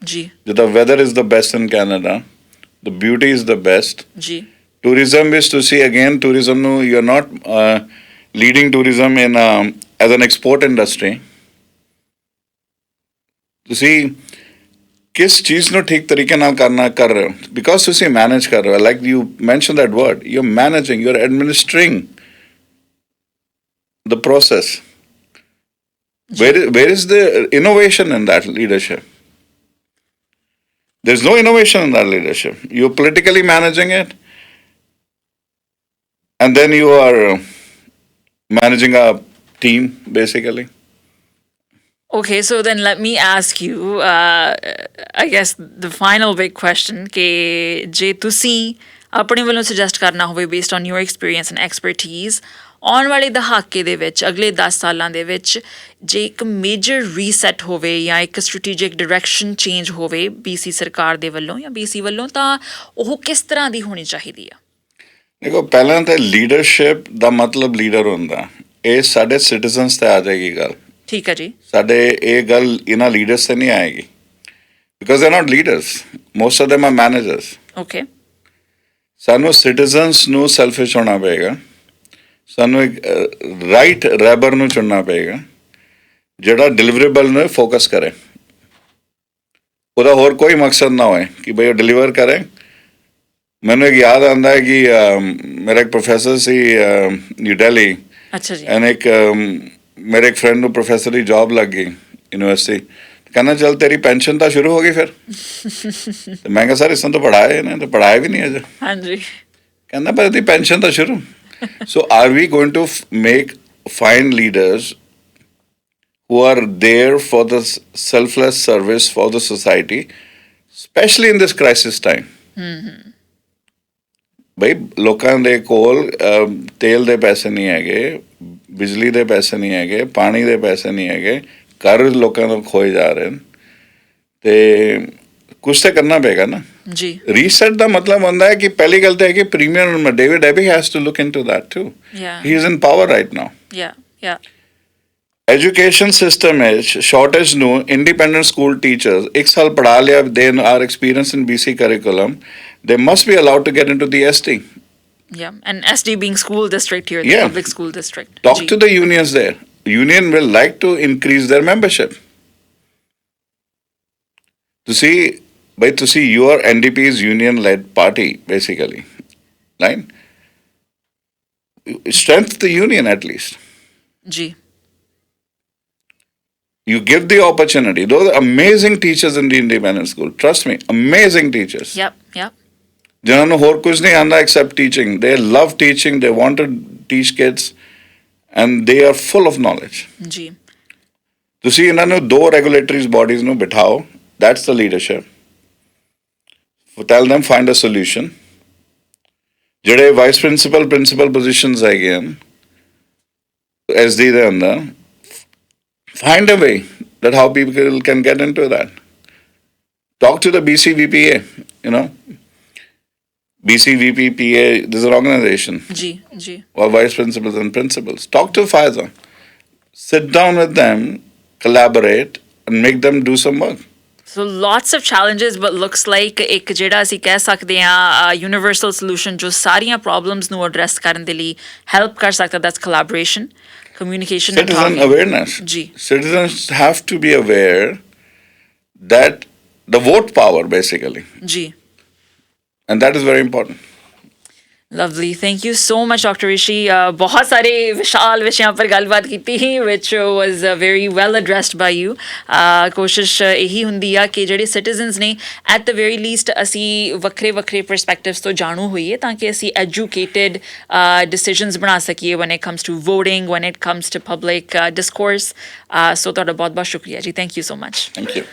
ਜੀ, ਜਿੱਦਾਂ weather is the best in Canada, the beauty is the best ਜੀ। ਟੂਰਿਜ਼ਮ ਵਿੱਚ ਤੁਸੀਂ ਅਗੇਨ ਟੂਰਿਜ਼ਮ ਨੂੰ you are not leading tourism in as an export industry. ਤੁਸੀਂ ਕਿਸ ਚੀਜ਼ ਨੂੰ ਠੀਕ ਤਰੀਕੇ ਨਾਲ ਕਰ ਰਹੇ ਹੋ? ਬਿਕੋਜ਼ ਤੁਸੀਂ ਮੈਨੇਜ ਕਰ ਰਹੇ ਹੋ, like you mention that word, you are managing, you are administering the process. Where is the innovation in that leadership? There's no innovation in that leadership. You're politically managing it, and then you are managing a team, basically. Okay, so then let me ask you, I guess the final big question, ਕਿ ਜੇ ਤੁਸੀਂ ਆਪਣੇ ਵੱਲੋਂ suggest ਕਰਨਾ ਹੋਵੇ based on your experience and expertise, ਆਉਣ ਵਾਲੇ ਦਹਾਕੇ ਦੇ ਵਿੱਚ, ਅਗਲੇ 10 ਸਾਲਾਂ ਦੇ ਵਿੱਚ ਜੇ ਇੱਕ ਮੇਜਰ ਰੀਸੈਟ ਹੋਵੇ ਜਾਂ ਇੱਕ ਸਟ੍ਰੈਟੇਜਿਕ ਡਾਇਰੈਕਸ਼ਨ ਚੇਂਜ ਹੋਵੇ BC ਸਰਕਾਰ ਦੇ ਵੱਲੋਂ ਜਾਂ BC ਵੱਲੋਂ, ਤਾਂ ਉਹ ਕਿਸ ਤਰ੍ਹਾਂ ਦੀ ਹੋਣੀ ਚਾਹੀਦੀ ਆ? ਦੇਖੋ, ਪਹਿਲਾਂ ਤਾਂ ਲੀਡਰਸ਼ਿਪ ਦਾ ਮਤਲਬ ਲੀਡਰ ਹੁੰਦਾ, ਇਹ ਸਾਡੇ ਸਿਟੀਜ਼ਨਸ 'ਤੇ ਆ ਜਾਏਗੀ ਗੱਲ। ਠੀਕ ਹੈ ਜੀ। ਸਾਡੇ ਇਹ ਗੱਲ ਇਹਨਾਂ ਲੀਡਰਸ 'ਤੇ ਨਹੀਂ ਆਏਗੀ, because they not leaders, most of them are managers. Okay. ਸਾਨੂੰ ਸਿਟੀਜ਼ਨਸ ਨੂੰ ਸੈਲਫਿਸ਼ ਹੋਣਾ ਪਏਗਾ, ਸਾਨੂੰ ਇੱਕ ਰਾਈਟ ਰੈਬਰ ਨੂੰ ਚੁਣਨਾ ਪਏਗਾ ਜਿਹੜਾ ਡਿਲੀਵਰੇਬਲ ਨੂੰ ਫੋਕਸ ਕਰੇ, ਉਹਦਾ ਹੋਰ ਕੋਈ ਮਕਸਦ ਨਾ ਹੋਏ ਕਿ ਬਈ ਉਹ ਡਿਲੀਵਰ ਕਰੇ। ਮੈਨੂੰ ਇੱਕ ਯਾਦ ਆਉਂਦਾ ਹੈ ਕਿ ਮੇਰਾ ਇੱਕ ਪ੍ਰੋਫੈਸਰ ਸੀ ਨਿਊ ਦਿੱਲੀ। ਅੱਛਾ ਜੀ। ਐਨ ਇੱਕ ਮੇਰੇ ਇੱਕ ਫਰੈਂਡ ਨੂੰ ਪ੍ਰੋਫੈਸਰ ਦੀ ਜੌਬ ਲੱਗ ਗਈ ਯੂਨੀਵਰਸਿਟੀ। ਕਹਿੰਦਾ ਚੱਲ ਤੇਰੀ ਪੈਨਸ਼ਨ ਤਾਂ ਸ਼ੁਰੂ ਹੋ ਗਈ ਫਿਰ। ਮੈਂ ਕਿਹਾ ਸਰ ਇਸ ਨੂੰ ਤਾਂ ਪੜ੍ਹਾਇਆ ਇਹਨੇ, ਤਾਂ ਪੜ੍ਹਾਇਆ ਵੀ ਨਹੀਂ ਅਜੇ। ਹਾਂਜੀ। ਕਹਿੰਦਾ ਪਰ ਇਹਦੀ ਪੈਨਸ਼ਨ ਤਾਂ ਸ਼ੁਰੂ। So are we going to find leaders who are there for the selfless service for the society, especially in this crisis time? ਬਈ ਲੋਕਾਂ ਦੇ ਕੋਲ ਤੇਲ ਦੇ ਪੈਸੇ ਨਹੀਂ ਹੈਗੇ, ਬਿਜਲੀ ਦੇ ਪੈਸੇ ਨਹੀਂ ਹੈਗੇ, ਪਾਣੀ ਦੇ ਪੈਸੇ ਨਹੀਂ ਹੈਗੇ, ਘਰ ਲੋਕਾਂ ਨੂੰ ਖੋਏ ਜਾ ਰਹੇ ਨੇ, ਤੇ ਕੁਛ ਤਾਂ ਕਰਨਾ ਪਏਗਾ ਨਾ। ਜੀ ਰੀਸੈਟ ਦਾ ਮਤਲਬ ਹੁੰਦਾ ਹੈ ਕਿ ਪਹਿਲੀ ਗੱਲ ਤਾਂ ਹੈ ਕਿ premier David Eby has to look into that to Yeah. He is in power right now yeah education system ਵਿੱਚ ਸ਼ਾਰਟੇਜ ਨੂੰ ਇੰਡੀਪੈਂਡੈਂਟ ਸਕੂਲ ਟੀਚਰਸ ਇੱਕ ਸਾਲ ਪੜ੍ਹਾ ਲਿਆ they are experience in BC curriculum they must be allowed to get into the ST. and SD being school district here, the Yeah. public school district. Talk ਜੀ to the unions there. Union will like to increase their membership. ਤੁਸੀਂ ਬਈ ਤੁਸੀਂ your NDP's union led party basically, right? Strengthen the union at least. ਜੀ You give the opportunity. Those are amazing teachers in the independent school. Trust me, amazing teachers. yep ਜਿਨ੍ਹਾਂ ਨੂੰ ਹੋਰ ਕੁਝ ਨਹੀਂ ਆਉਂਦਾ except teaching. They love teaching. They want to teach kids, and they are full of knowledge. ਜੀ ਤੁਸੀਂ ਇਹਨਾਂ ਨੂੰ ਦੋ regulatory bodies ਨੂੰ ਬਿਠਾਓ. That's the leadership. Tell them find a solution. ਜਿਹੜੇ vice principal positions ਹੈਗੇ ਹਨ SD ਦੇ ਅੰਦਰ, find a way that how people can get into that. Talk to the BC VPA, you know. BC VPPA, there's an organization, ਜੀ or vice principals and principals. Talk to Pfizer. Sit down with them, collaborate, and make them do some work. So lots of challenges, but looks like ਇੱਕ ਜਿਹੜਾ ਅਸੀਂ ਕਹਿ ਸਕਦੇ ਹਾਂ universal solution ਜੋ ਸਾਰੀਆਂ problems ਨੂੰ address ਕਰਨ ਦੇ ਲਈ help ਕਰ ਸਕਦਾ, that's collaboration, communication and Citizen talking. awareness. ਜੀ Citizens have to be aware that the vote power, basically, ਜੀ and that is very important. Lovely. Thank you so much, Dr. Rishi. ਬਹੁਤ ਸਾਰੇ ਵਿਸ਼ਾਲ ਵਿਸ਼ਿਆਂ ਪਰ ਗੱਲਬਾਤ ਕੀਤੀ ਹੀ which was very well addressed by you. ਕੋਸ਼ਿਸ਼ ਇਹੀ ਹੁੰਦੀ ਆ ਕਿ ਜਿਹੜੇ citizens ਨੇ at the very least ਅਸੀਂ ਵੱਖਰੇ perspectives ਤੋਂ ਜਾਣੂ ਹੋਈਏ ਤਾਂ ਕਿ ਅਸੀਂ educated decisions ਬਣਾ ਸਕੀਏ when it comes to voting, when it comes to public discourse. So ਤੁਹਾਡਾ ਬਹੁਤ ਸ਼ੁਕਰੀਆ ਜੀ. Thank you so much. Thank you.